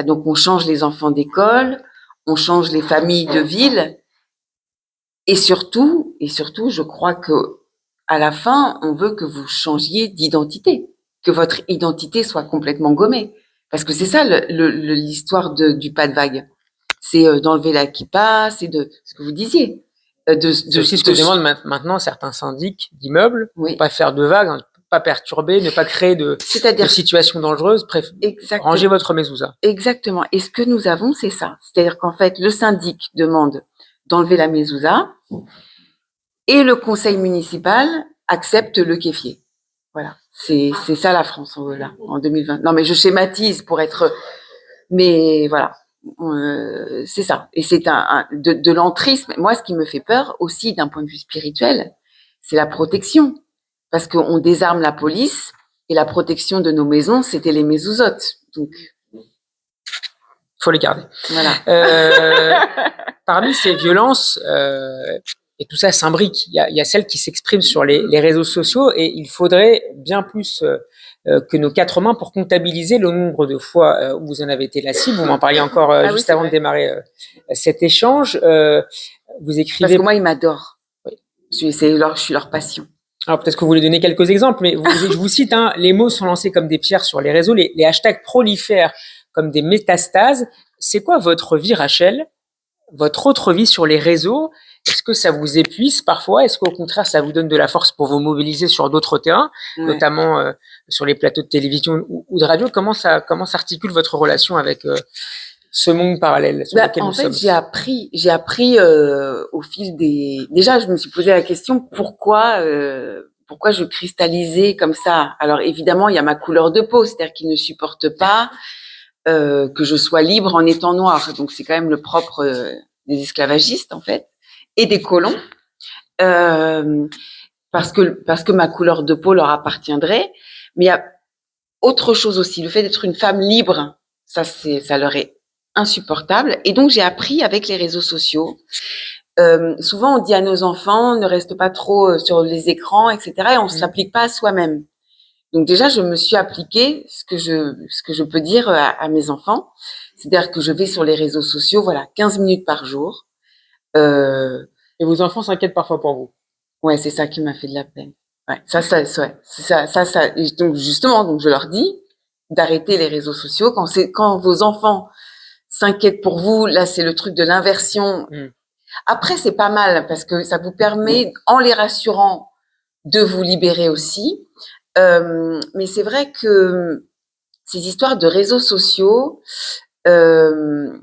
[SPEAKER 3] Donc on change les enfants d'école, on change les familles de ville, et surtout, je crois que à la fin, on veut que vous changiez d'identité, que votre identité soit complètement gommée. Parce que c'est ça l'histoire du pas de vague. C'est d'enlever la kippa, c'est de ce que vous disiez.
[SPEAKER 2] C'est aussi ce que demandent maintenant certains syndics d'immeubles, pas faire de vagues, pas perturber, ne pas créer de situations dangereuses. Rangez votre mezouza.
[SPEAKER 3] Exactement. Et ce que nous avons, c'est ça. C'est-à-dire qu'en fait, le syndic demande d'enlever la mezouza et le conseil municipal accepte le kéfier. Voilà. C'est ça la France là en 2020. Non mais je schématise pour être, mais voilà, c'est ça. Et c'est de l'entrisme. Moi, ce qui me fait peur aussi d'un point de vue spirituel, c'est la protection, parce qu'on désarme la police et la protection de nos maisons, c'était les mezouzotes. Donc
[SPEAKER 2] Faut les garder.
[SPEAKER 3] Voilà.
[SPEAKER 2] Parmi ces violences, et tout ça s'imbrique, il y a celles qui s'expriment sur les réseaux sociaux et il faudrait bien plus que nos 4 mains pour comptabiliser le nombre de fois où vous en avez été la cible. Vous m'en parliez encore juste avant de démarrer cet échange. Vous écrivez...
[SPEAKER 3] Parce que moi, ils m'adorent.
[SPEAKER 2] Oui.
[SPEAKER 3] Je suis leur passion.
[SPEAKER 2] Alors peut-être que vous voulez donner quelques exemples, mais je vous cite, hein, les mots sont lancés comme des pierres sur les réseaux, les hashtags prolifèrent comme des métastases. C'est quoi votre vie, Rachel, votre autre vie sur les réseaux? Est-ce que ça vous épuise parfois? Est-ce qu'au contraire, ça vous donne de la force pour vous mobiliser sur d'autres terrains, notamment sur les plateaux de télévision ou de radio? Comment s'articule votre relation avec ce monde parallèle sur lequel nous sommes?
[SPEAKER 3] J'ai appris au fil des... Déjà, je me suis posé la question pourquoi je cristallisais comme ça. Alors évidemment, il y a ma couleur de peau, c'est-à-dire qu'ils ne supportent pas que je sois libre en étant noire. Donc c'est quand même le propre des esclavagistes en fait et des colons, parce que ma couleur de peau leur appartiendrait. Mais il y a autre chose aussi, le fait d'être une femme libre, ça leur est insupportable. Et donc j'ai appris avec les réseaux sociaux. Souvent on dit à nos enfants ne reste pas trop sur les écrans, etc. Et on s'applique pas à soi-même. Donc déjà je me suis appliquée ce que je peux dire à mes enfants, c'est-à-dire que je vais sur les réseaux sociaux, voilà, 15 minutes par jour.
[SPEAKER 2] Et vos enfants s'inquiètent parfois pour vous?
[SPEAKER 3] Ouais, c'est ça qui m'a fait de la peine. Ouais, ça. Et donc justement, donc je leur dis d'arrêter les réseaux sociaux quand vos enfants s'inquiètent pour vous. Là, c'est le truc de l'inversion. Après, c'est pas mal parce que ça vous permet, en les rassurant, de vous libérer aussi. Mais c'est vrai que ces histoires de réseaux sociaux, là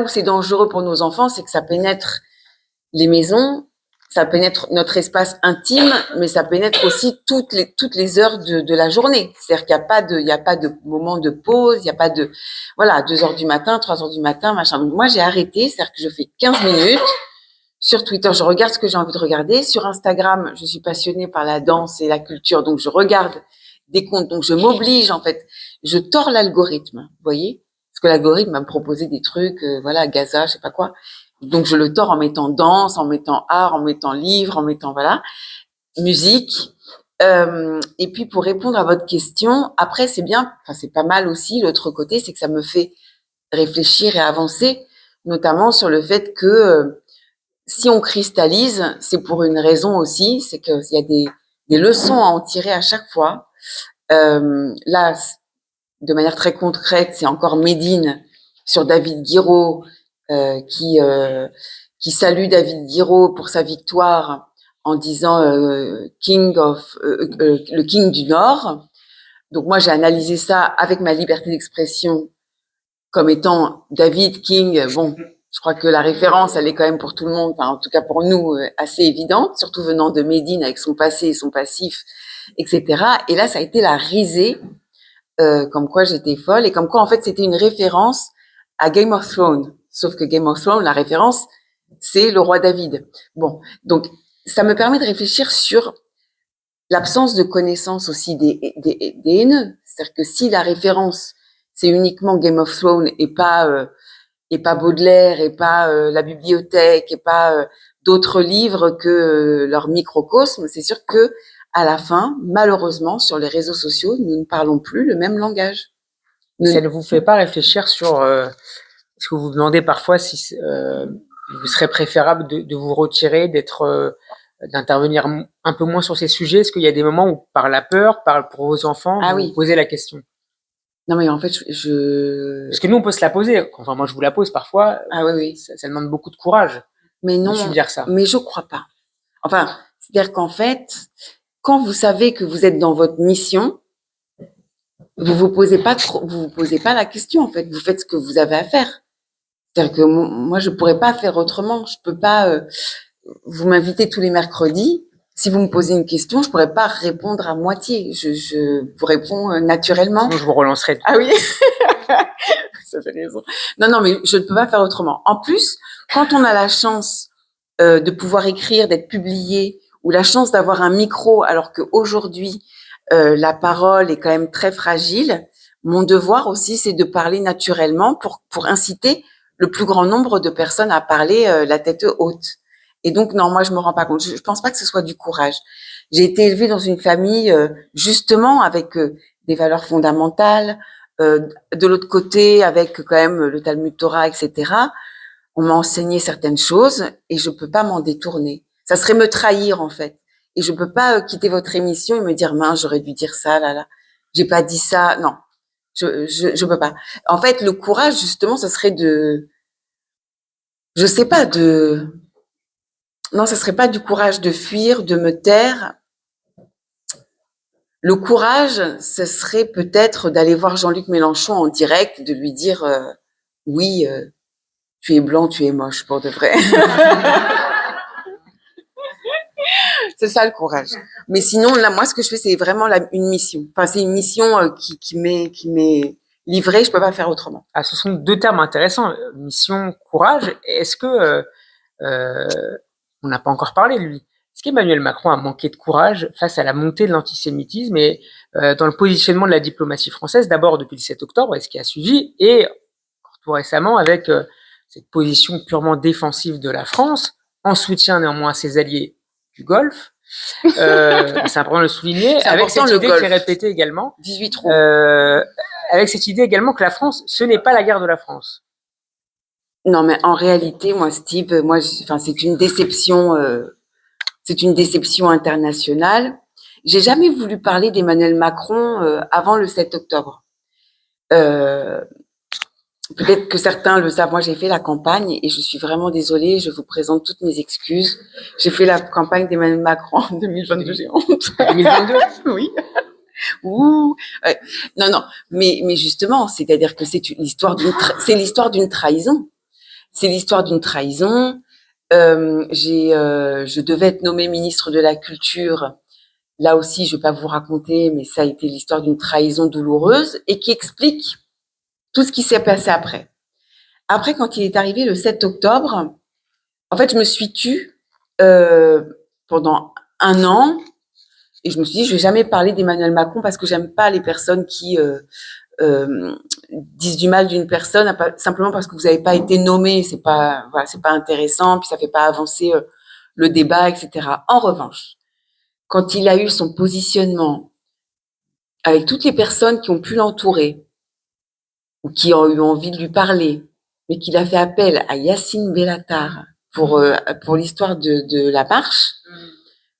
[SPEAKER 3] où c'est dangereux pour nos enfants, c'est que ça pénètre les maisons, ça pénètre notre espace intime, mais ça pénètre aussi toutes les heures de la journée. C'est-à-dire qu'il n'y a pas de moment de pause, il n'y a pas de, voilà, 2h du matin, 3h du matin, machin. Donc moi, j'ai arrêté, c'est-à-dire que je fais 15 minutes. Sur Twitter, je regarde ce que j'ai envie de regarder. Sur Instagram, je suis passionnée par la danse et la culture, donc je regarde des comptes. Donc je m'oblige, en fait, je tords l'algorithme, vous voyez, parce que l'algorithme va me proposer des trucs, voilà, Gaza, je sais pas quoi. Donc je le tords en mettant danse, en mettant art, en mettant livre, en mettant voilà, musique. Et puis pour répondre à votre question, après c'est bien, enfin c'est pas mal aussi. L'autre côté, c'est que ça me fait réfléchir et avancer, notamment sur le fait que si on cristallise, c'est pour une raison aussi, c'est qu'il y a des leçons à en tirer à chaque fois. Là, de manière très concrète, c'est encore Médine sur David Guiraud qui salue David Guiraud pour sa victoire en disant le King du Nord. Donc moi, j'ai analysé ça avec ma liberté d'expression comme étant David King. Bon, je crois que la référence, elle est quand même pour tout le monde, enfin, en tout cas pour nous, assez évidente, surtout venant de Médine avec son passé et son passif, etc. Et là, ça a été la risée, comme quoi j'étais folle et comme quoi, en fait, c'était une référence à Game of Thrones. Sauf que Game of Thrones, la référence, c'est le roi David. Bon, donc ça me permet de réfléchir sur l'absence de connaissance aussi des haineux. C'est-à-dire que si la référence, c'est uniquement Game of Thrones et pas Baudelaire et pas la bibliothèque et pas d'autres livres que leur microcosme, c'est sûr que à la fin, malheureusement, sur les réseaux sociaux, nous ne parlons plus le même langage.
[SPEAKER 2] Ça ne vous fait pas réfléchir sur ce que vous demandez parfois si vous serait préférable de vous retirer, d'intervenir un peu moins sur ces sujets? Est-ce qu'il y a des moments où, par la peur, pour vos enfants, vous posez la question?
[SPEAKER 3] Non, mais en fait,
[SPEAKER 2] Parce que nous, on peut se la poser. Enfin, moi, je vous la pose parfois.
[SPEAKER 3] Ah oui.
[SPEAKER 2] Ça demande beaucoup de courage.
[SPEAKER 3] Mais non,
[SPEAKER 2] de subir ça.
[SPEAKER 3] Mais je crois pas. Enfin, c'est-à-dire qu'en fait, quand vous savez que vous êtes dans votre mission, vous vous posez pas la question, en fait. Vous faites ce que vous avez à faire. C'est-à-dire que moi, je pourrais pas faire autrement. Je peux pas, vous m'invitez tous les mercredis. Si vous me posez une question, je pourrais pas répondre à moitié. Je vous réponds naturellement.
[SPEAKER 2] Sinon, je vous relancerai.
[SPEAKER 3] Ah oui. Ça fait raison. Non, mais je ne peux pas faire autrement. En plus, quand on a la chance de pouvoir écrire, d'être publié, ou la chance d'avoir un micro, alors qu'aujourd'hui, la parole est quand même très fragile. Mon devoir aussi, c'est de parler naturellement pour inciter le plus grand nombre de personnes à parler la tête haute. Et donc, non, moi, je me rends pas compte. Je pense pas que ce soit du courage. J'ai été élevée dans une famille, justement, avec des valeurs fondamentales. De l'autre côté, avec quand même le Talmud Torah, etc. On m'a enseigné certaines choses et je peux pas m'en détourner. Ça serait me trahir, en fait. Et je peux pas quitter votre émission et me dire, mince, j'aurais dû dire ça, là. J'ai pas dit ça. Non. Je peux pas. En fait, le courage, justement, ce serait je sais pas, non, ce serait pas du courage de fuir, de me taire. Le courage, ce serait peut-être d'aller voir Jean-Luc Mélenchon en direct, de lui dire, oui, tu es blanc, tu es moche, pour de vrai. C'est ça le courage. Mais sinon, là, moi, ce que je fais, c'est vraiment une mission. Enfin, c'est une mission qui m'est livrée. Je peux pas faire autrement.
[SPEAKER 2] Ah, ce sont deux termes intéressants, mission, courage. Est-ce que on n'a pas encore parlé de lui? Est-ce qu'Emmanuel Macron a manqué de courage face à la montée de l'antisémitisme et dans le positionnement de la diplomatie française, d'abord depuis le 7 octobre, et ce qui a suivi, et tout récemment avec cette position purement défensive de la France, en soutien néanmoins à ses alliés du Golfe. C'est important de le souligner, avec cette idée qui est répétée également.
[SPEAKER 3] 18 roues.
[SPEAKER 2] Avec cette idée également que la France, ce n'est pas la guerre de la France.
[SPEAKER 3] Non, mais en réalité, moi, Steve, c'est une déception. C'est une déception internationale. J'ai jamais voulu parler d'Emmanuel Macron avant le 7 octobre. Peut-être que certains le savent. Moi, j'ai fait la campagne et je suis vraiment désolée. Je vous présente toutes mes excuses. J'ai fait la campagne d'Emmanuel Macron en 2022. J'ai honte.
[SPEAKER 2] 2022
[SPEAKER 3] Oui. Ouh. Non. Mais justement, c'est-à-dire que c'est l'histoire d'une trahison. C'est l'histoire d'une trahison. Je devais être nommée ministre de la Culture. Là aussi, je vais pas vous raconter, mais ça a été l'histoire d'une trahison douloureuse et qui explique tout ce qui s'est passé après. Après, quand il est arrivé le 7 octobre, en fait, je me suis tue pendant 1 an et je me suis dit, je vais jamais parler d'Emmanuel Macron parce que j'aime pas les personnes qui disent du mal d'une personne simplement parce que vous n'avez pas été nommé. C'est pas intéressant, puis ça fait pas avancer le débat, etc. En revanche, quand il a eu son positionnement avec toutes les personnes qui ont pu l'entourer ou qui ont eu envie de lui parler, mais qu'il a fait appel à Yacine Bellatar pour l'histoire de la marche,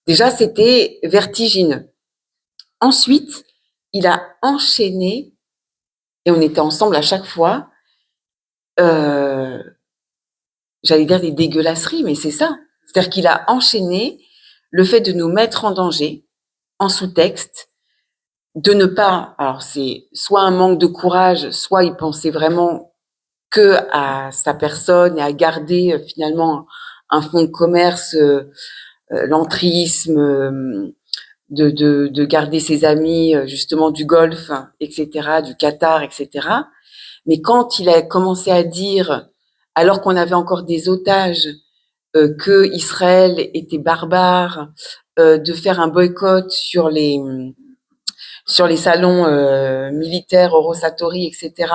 [SPEAKER 3] déjà c'était vertigineux. Ensuite, il a enchaîné, et on était ensemble à chaque fois, j'allais dire des dégueulasseries, mais c'est ça. C'est-à-dire qu'il a enchaîné le fait de nous mettre en danger, en sous-texte, de ne pas, alors c'est soit un manque de courage, soit il pensait vraiment que à sa personne et à garder finalement un fonds de commerce, l'entrisme, de garder ses amis justement du Golfe, etc., du Qatar, etc. Mais quand il a commencé à dire, alors qu'on avait encore des otages, que Israël était barbare, de faire un boycott sur les salons militaires, Eurosatori, etc.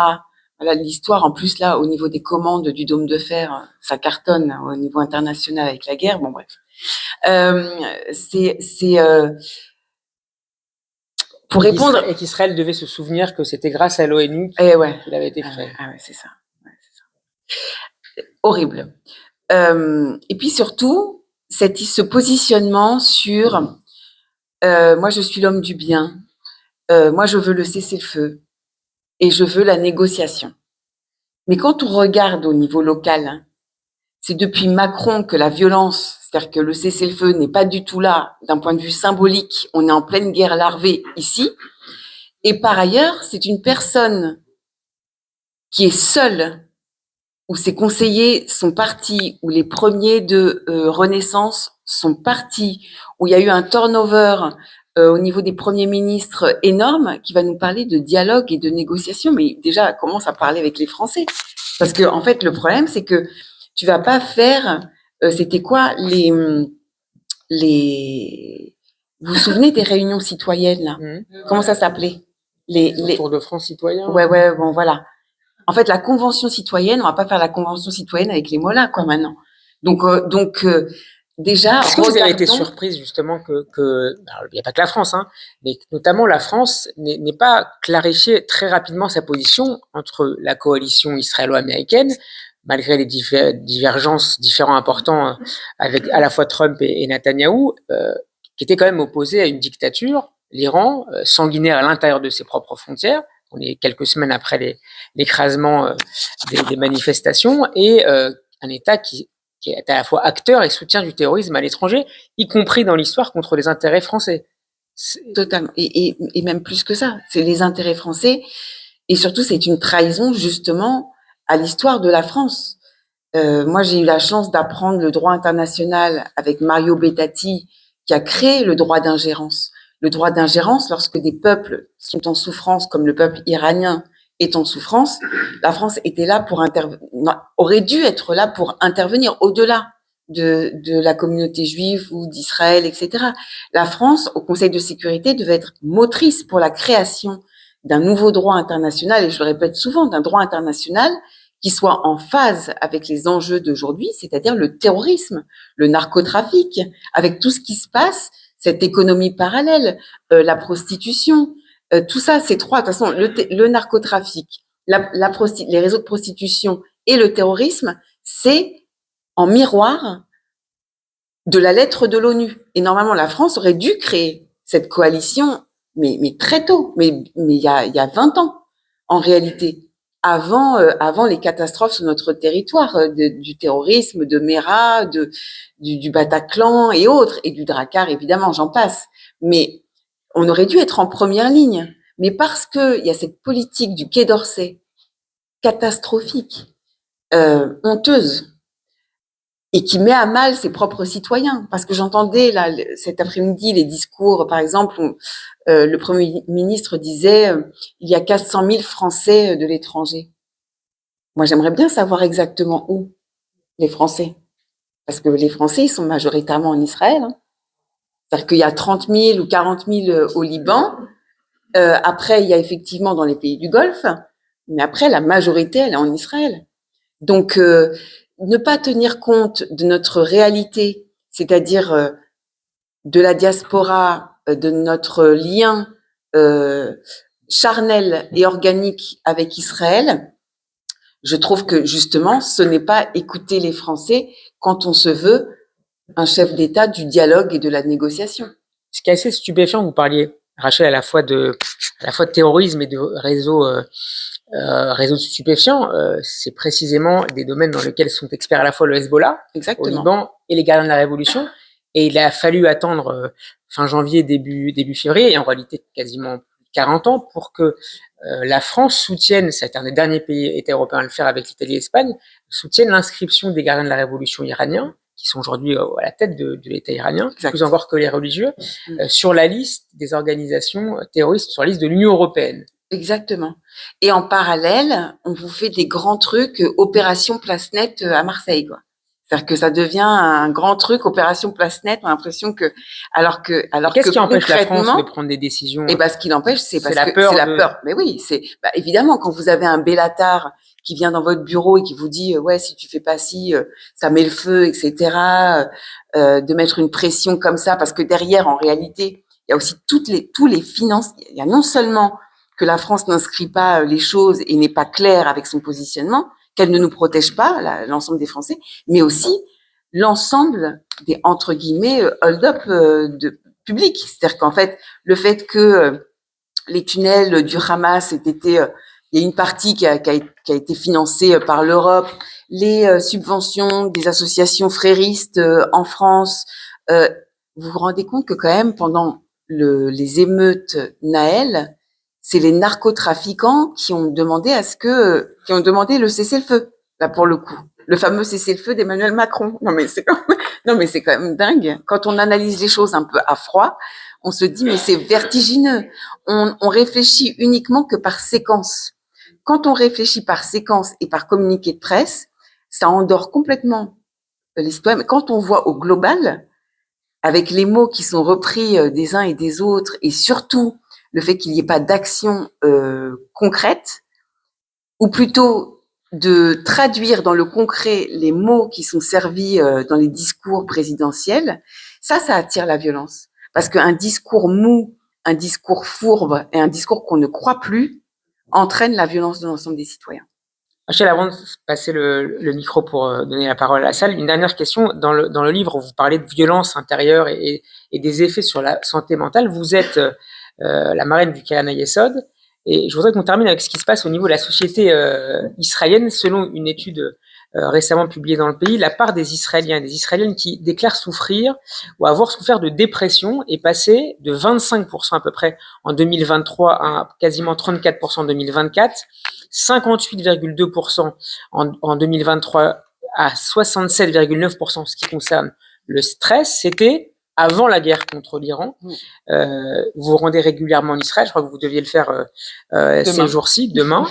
[SPEAKER 3] Voilà l'histoire. En plus, là, au niveau des commandes du Dôme de Fer, ça cartonne au niveau international avec la guerre. Bon, bref. Pour répondre...
[SPEAKER 2] Et qu'Israël devait se souvenir que c'était grâce à l'ONU qu'il avait été créé.
[SPEAKER 3] Ah ouais, c'est ça. Horrible. Et puis surtout, ce positionnement sur moi, je suis l'homme du bien. Moi, je veux le cessez-le-feu et je veux la négociation. Mais quand on regarde au niveau local, c'est depuis Macron que la violence, c'est-à-dire que le cessez-le-feu n'est pas du tout là d'un point de vue symbolique. On est en pleine guerre larvée ici. Et par ailleurs, c'est une personne qui est seule, où ses conseillers sont partis, où les premiers de Renaissance sont partis, où il y a eu un turnover au niveau des premiers ministres énorme, qui va nous parler de dialogue et de négociation. Mais déjà, commence à parler avec les Français. Parce que, en fait, le problème, c'est que tu vas pas faire, c'était quoi, vous vous souvenez des réunions citoyennes, là? Comment ça s'appelait? les
[SPEAKER 2] Tour de France citoyen.
[SPEAKER 3] ouais, bon, voilà. En fait, la convention citoyenne, on va pas faire la convention citoyenne avec les mots-là, quoi, maintenant. Donc, déjà,
[SPEAKER 2] Est-ce que vous avez été
[SPEAKER 3] regardons.
[SPEAKER 2] surprise justement alors, il n'y a pas que la France, hein, mais que notamment la France n'ait pas clarifié très rapidement sa position entre la coalition israélo-américaine, malgré les divergences, différents importants avec à la fois Trump et Netanyahou, qui était quand même opposé à une dictature, l'Iran, sanguinaire à l'intérieur de ses propres frontières. On est quelques semaines après l'écrasement des manifestations et un État qui est à la fois acteur et soutien du terrorisme à l'étranger, y compris dans l'histoire contre les intérêts français.
[SPEAKER 3] Totalement. Et même plus que ça, c'est les intérêts français. Et surtout, c'est une trahison, justement, à l'histoire de la France. Moi, j'ai eu la chance d'apprendre le droit international avec Mario Bettati, qui a créé le droit d'ingérence. Le droit d'ingérence, lorsque des peuples sont en souffrance, comme le peuple iranien est en souffrance, la France était là pour aurait dû être là pour intervenir au-delà de la communauté juive ou d'Israël, etc. La France, au Conseil de sécurité, devait être motrice pour la création d'un nouveau droit international, et je le répète souvent, d'un droit international qui soit en phase avec les enjeux d'aujourd'hui, c'est-à-dire le terrorisme, le narcotrafic, avec tout ce qui se passe, cette économie parallèle, la prostitution, tout ça, ces trois, de toute façon, le narcotrafic, les réseaux de prostitution et le terrorisme, c'est en miroir de la lettre de l'ONU. Et normalement, la France aurait dû créer cette coalition, mais très tôt, mais il y a 20 ans, en réalité, avant les catastrophes sur notre territoire, du terrorisme, de Mera, du Bataclan et autres, et du Drakkar, évidemment, j'en passe. Mais on aurait dû être en première ligne. Mais parce qu'il y a cette politique du Quai d'Orsay, catastrophique, honteuse, et qui met à mal ses propres citoyens. Parce que j'entendais là cet après-midi les discours, par exemple, où, le Premier ministre disait il y a 400 000 Français de l'étranger. Moi, j'aimerais bien savoir exactement où les Français, parce que les Français, ils sont majoritairement en Israël. Hein. C'est-à-dire qu'il y a 30 000 ou 40 000 au Liban. Après, il y a effectivement dans les pays du Golfe, mais après, la majorité, elle est en Israël. Donc, ne pas tenir compte de notre réalité, c'est-à-dire de la diaspora, de notre lien charnel et organique avec Israël, je trouve que justement, ce n'est pas écouter les Français quand on se veut un chef d'État du dialogue et de la négociation.
[SPEAKER 2] Ce qui est assez stupéfiant, vous parliez, Rachel, à la fois de terrorisme et de réseaux de stupéfiants, c'est précisément des domaines dans lesquels sont experts à la fois le Hezbollah,
[SPEAKER 3] Exactement.
[SPEAKER 2] au Liban, et les gardiens de la Révolution. Et il a fallu attendre fin janvier, début février, et en réalité quasiment 40 ans, pour que la France soutienne, c'est un des derniers pays États européens à le faire avec l'Italie et l'Espagne, soutienne l'inscription des gardiens de la Révolution iraniens, qui sont aujourd'hui à la tête de l'État iranien,
[SPEAKER 3] Exact.
[SPEAKER 2] plus encore que les religieux, sur la liste des organisations terroristes, sur la liste de l'Union européenne.
[SPEAKER 3] Exactement. Et en parallèle, on vous fait des grands trucs, Opération Place Nette à Marseille, quoi. C'est-à-dire que ça devient un grand truc, Opération Place Nette, on a l'impression que,
[SPEAKER 2] Qu'est-ce qui empêche la France de prendre des décisions?
[SPEAKER 3] Et ben, ce qui l'empêche, c'est parce
[SPEAKER 2] la
[SPEAKER 3] que
[SPEAKER 2] peur
[SPEAKER 3] c'est la peur. Mais oui, évidemment, quand vous avez un Bellatar qui vient dans votre bureau et qui vous dit, ouais, si tu fais pas ci, ça met le feu, etc., de mettre une pression comme ça, parce que derrière, en réalité, il y a aussi tous les finances. Il y a non seulement que la France n'inscrit pas les choses et n'est pas claire avec son positionnement, qu'elle ne nous protège pas, l'ensemble des Français, mais aussi l'ensemble des, entre guillemets, hold-up publics. C'est-à-dire qu'en fait, le fait que les tunnels du Hamas aient été, il y a une partie qui a été financée par l'Europe, les subventions des associations fréristes en France, vous vous rendez compte que quand même, pendant les émeutes Naël, c'est les narcotrafiquants qui ont demandé le cessez-le-feu, là, pour le coup. Le fameux cessez-le-feu d'Emmanuel Macron. Non, mais c'est quand même dingue. Quand on analyse les choses un peu à froid, on se dit, mais c'est vertigineux. On réfléchit uniquement que par séquence. Quand on réfléchit par séquence et par communiqué de presse, ça endort complètement les citoyens. Mais quand on voit au global, avec les mots qui sont repris des uns et des autres, et surtout le fait qu'il n'y ait pas d'action concrète, ou plutôt de traduire dans le concret les mots qui sont servis dans les discours présidentiels, ça attire la violence. Parce qu'un discours mou, un discours fourbe et un discours qu'on ne croit plus entraîne la violence de l'ensemble des citoyens.
[SPEAKER 2] Rachel, avant de passer le micro pour donner la parole à la salle, une dernière question. Dans le livre, vous parlez de violence intérieure et des effets sur la santé mentale. Vous êtes la marraine du Keren Hayesod. Et je voudrais qu'on termine avec ce qui se passe au niveau de la société israélienne. Selon une étude récemment publiée dans le pays, la part des Israéliens et des Israéliennes qui déclarent souffrir ou avoir souffert de dépression est passée de 25% à peu près en 2023 à quasiment 34% en 2024, 58,2% en 2023 à 67,9% en ce qui concerne le stress. C'était avant la guerre contre l'Iran. Vous vous rendez régulièrement en Israël, je crois que vous deviez le faire ces jours-ci, demain.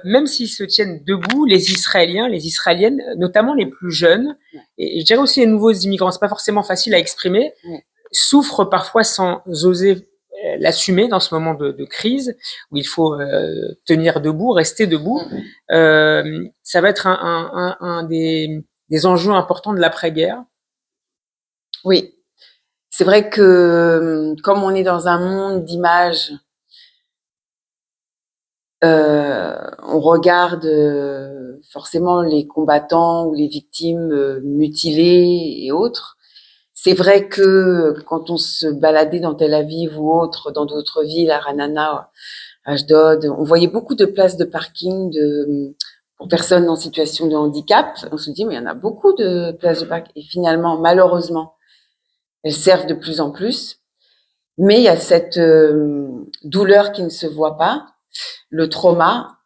[SPEAKER 2] Même s'ils se tiennent debout, les Israéliens, les Israéliennes, notamment les plus jeunes, et je dirais aussi les nouveaux immigrants, c'est pas forcément facile à exprimer, souffrent parfois sans oser l'assumer dans ce moment de crise où il faut tenir debout, rester debout. Ça va être un des enjeux importants de l'après-guerre.
[SPEAKER 3] Oui, c'est vrai que comme on est dans un monde d'images, on regarde forcément les combattants ou les victimes mutilées et autres. C'est vrai que quand on se baladait dans Tel Aviv ou autre, dans d'autres villes, à Ranana, à Ashdod, on voyait beaucoup de places de parking pour personnes en situation de handicap. On se dit, mais il y en a beaucoup de places de parking. Et finalement, malheureusement, elles servent de plus en plus, mais il y a cette douleur qui ne se voit pas, le trauma.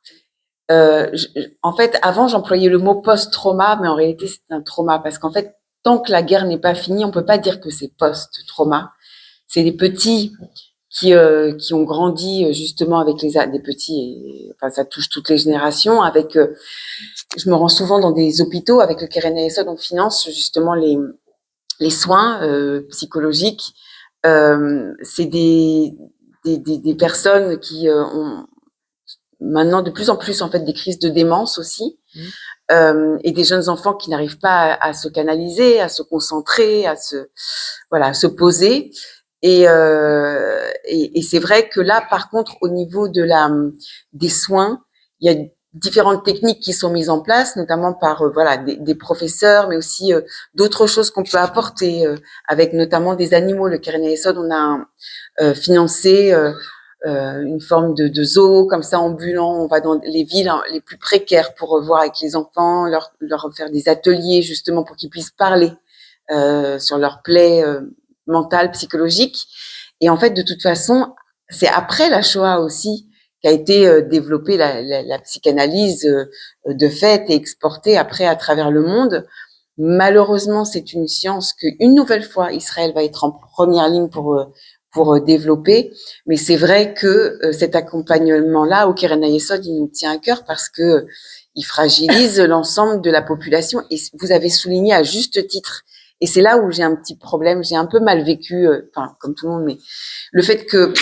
[SPEAKER 3] En fait, avant, j'employais le mot post-trauma, mais en réalité, c'est un trauma parce qu'en fait, tant que la guerre n'est pas finie, on peut pas dire que c'est post-trauma. C'est des petits qui ont grandi justement avec des petits, enfin ça touche toutes les générations. Avec, je me rends souvent dans des hôpitaux avec le Keren Hayesod, on finance justement les soins psychologiques. C'est des personnes qui ont maintenant de plus en plus en fait des crises de démence aussi, et des jeunes enfants qui n'arrivent pas à se canaliser, à se concentrer, à se poser. Et c'est vrai que là, par contre, au niveau des soins, il y a différentes techniques qui sont mises en place, notamment par des professeurs, mais aussi d'autres choses qu'on peut apporter avec notamment des animaux. Le Keren Hayesod, on a financé une forme de zoo comme ça ambulant. On va dans les villes les plus précaires pour voir avec les enfants, leur faire des ateliers justement pour qu'ils puissent parler sur leurs plaies mentales, psychologiques. Et en fait, de toute façon, c'est après la Shoah aussi qu'a été développée la psychanalyse de fait et exportée après à travers le monde. Malheureusement, c'est une science qu'une nouvelle fois, Israël va être en première ligne pour développer. Mais c'est vrai que cet accompagnement-là, au Keren Hayesod, il nous tient à cœur parce que il fragilise l'ensemble de la population. Et vous avez souligné à juste titre, et c'est là où j'ai un petit problème, j'ai un peu mal vécu, enfin comme tout le monde, mais le fait que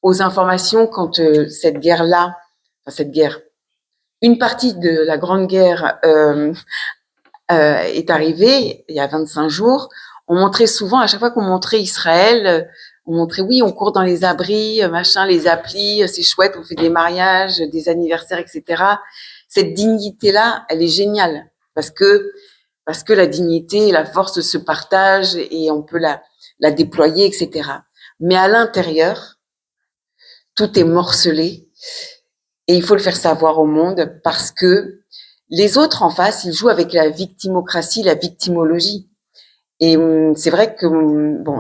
[SPEAKER 3] aux informations, quand cette guerre-là, une partie de la Grande Guerre est arrivée il y a 25 jours, on montrait souvent, à chaque fois qu'on montrait Israël, on montrait, oui, on court dans les abris, machin, les applis, c'est chouette, on fait des mariages, des anniversaires, etc. Cette dignité-là, elle est géniale parce que la dignité et la force se partagent et on peut la déployer, etc. Mais à l'intérieur, tout est morcelé et il faut le faire savoir au monde parce que les autres en face, ils jouent avec la victimocratie, la victimologie. Et c'est vrai que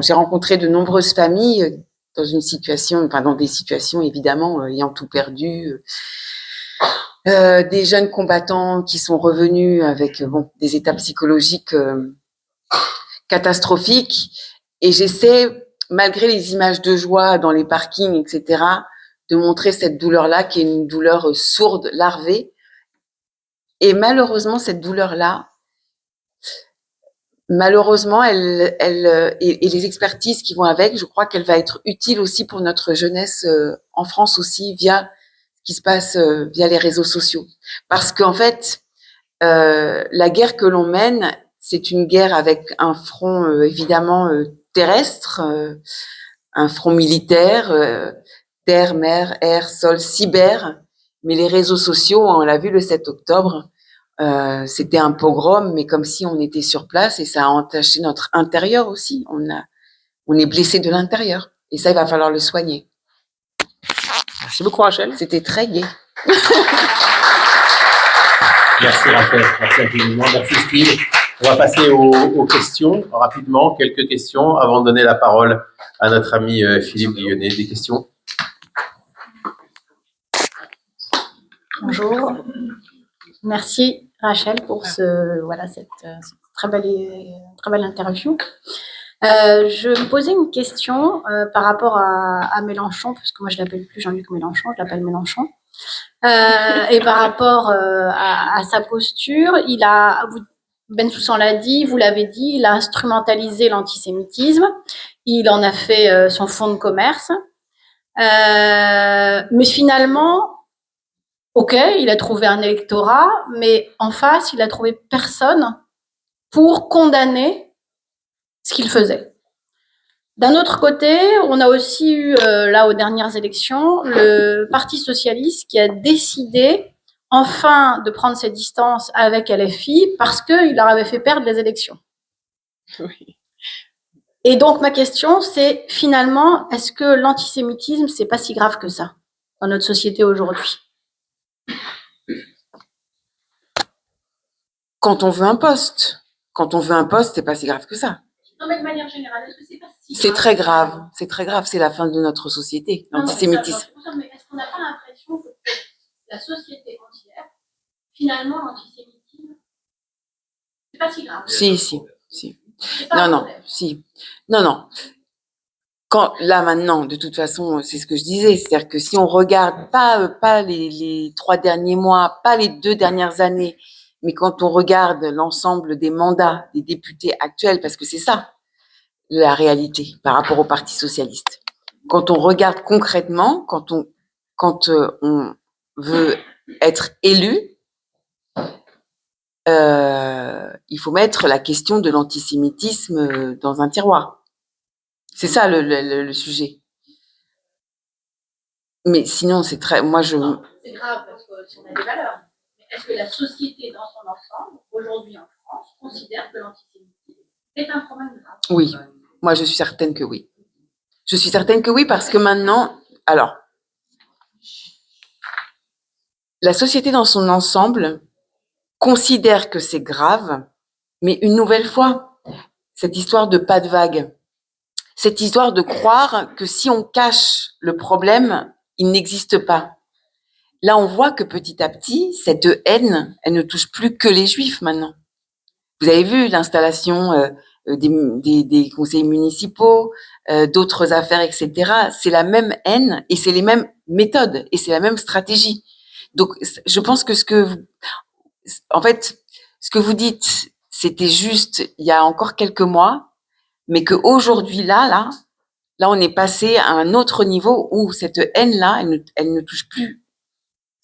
[SPEAKER 3] j'ai rencontré de nombreuses familles dans des situations évidemment ayant tout perdu. Des jeunes combattants qui sont revenus avec des états psychologiques catastrophiques. Et j'essaie, malgré les images de joie dans les parkings, etc., de montrer cette douleur-là qui est une douleur sourde, larvée. Et malheureusement, cette douleur-là, malheureusement, et les expertises qui vont avec, je crois qu'elle va être utile aussi pour notre jeunesse en France aussi via ce qui se passe via les réseaux sociaux. Parce qu'en fait, la guerre que l'on mène, c'est une guerre avec un front évidemment terrestre, un front militaire, terre, mer, air, sol, cyber. Mais les réseaux sociaux, on l'a vu le 7 octobre, c'était un pogrom, mais comme si on était sur place et ça a entaché notre intérieur aussi. On est blessé de l'intérieur et ça, il va falloir le soigner.
[SPEAKER 2] Merci beaucoup, Rachel.
[SPEAKER 3] C'était très gai.
[SPEAKER 1] Merci Rachel, merci infiniment, merci Steve. On va passer aux questions rapidement, quelques questions avant de donner la parole à notre ami Philippe Guillonnet. Des questions?
[SPEAKER 4] Bonjour. Merci Rachel pour cette très belle interview. Je me posais une question par rapport à Mélenchon, parce que moi je l'appelle plus Jean-Luc Mélenchon, je l'appelle Mélenchon. Et par rapport à sa posture, Bensoussan l'a dit, vous l'avez dit, il a instrumentalisé l'antisémitisme, il en a fait son fonds de commerce. Mais finalement, ok, il a trouvé un électorat, mais en face, il a trouvé personne pour condamner ce qu'il faisait. D'un autre côté, on a aussi eu, là, aux dernières élections, le Parti socialiste qui a décidé enfin de prendre ses distances avec LFI parce qu'il leur avait fait perdre les élections.
[SPEAKER 2] Oui.
[SPEAKER 4] Et donc, ma question, c'est finalement, est-ce que l'antisémitisme, c'est pas si grave que ça dans notre société aujourd'hui?
[SPEAKER 3] Quand on veut un poste, c'est pas si grave que ça.
[SPEAKER 4] Non, mais de manière générale, est-ce que c'est pas si grave?
[SPEAKER 3] C'est très grave, c'est très grave, c'est la fin de notre société, l'antisémitisme.
[SPEAKER 4] Mais est-ce qu'on n'a pas l'impression que la société entière, finalement, l'antisémitisme, c'est pas si grave?
[SPEAKER 3] Si.
[SPEAKER 4] Non,
[SPEAKER 3] si. Non. Là maintenant, de toute façon, c'est ce que je disais, c'est-à-dire que si on regarde pas les 3 derniers mois, pas les 2 dernières années, mais quand on regarde l'ensemble des mandats des députés actuels, parce que c'est ça la réalité par rapport au Parti socialiste. Quand on regarde concrètement, quand on veut être élu, il faut mettre la question de l'antisémitisme dans un tiroir. C'est ça le sujet. Mais sinon, c'est très. Moi,
[SPEAKER 4] Non, c'est grave parce que si on a des valeurs. Mais est-ce que la société dans son ensemble, aujourd'hui en France, considère que l'antisémitisme est un problème grave?
[SPEAKER 3] Oui. Moi, je suis certaine que oui. Je suis certaine que oui parce que maintenant, alors, la société dans son ensemble considère que c'est grave, mais une nouvelle fois, cette histoire de pas de vague, cette histoire de croire que si on cache le problème, il n'existe pas. Là, on voit que petit à petit, cette haine, elle ne touche plus que les juifs maintenant. Vous avez vu l'installation des conseils municipaux, d'autres affaires, etc. C'est la même haine et c'est les mêmes méthodes et c'est la même stratégie. Donc, je pense que ce que vous dites, c'était juste il y a encore quelques mois, mais qu'aujourd'hui, là, on est passé à un autre niveau où cette haine-là, elle ne touche plus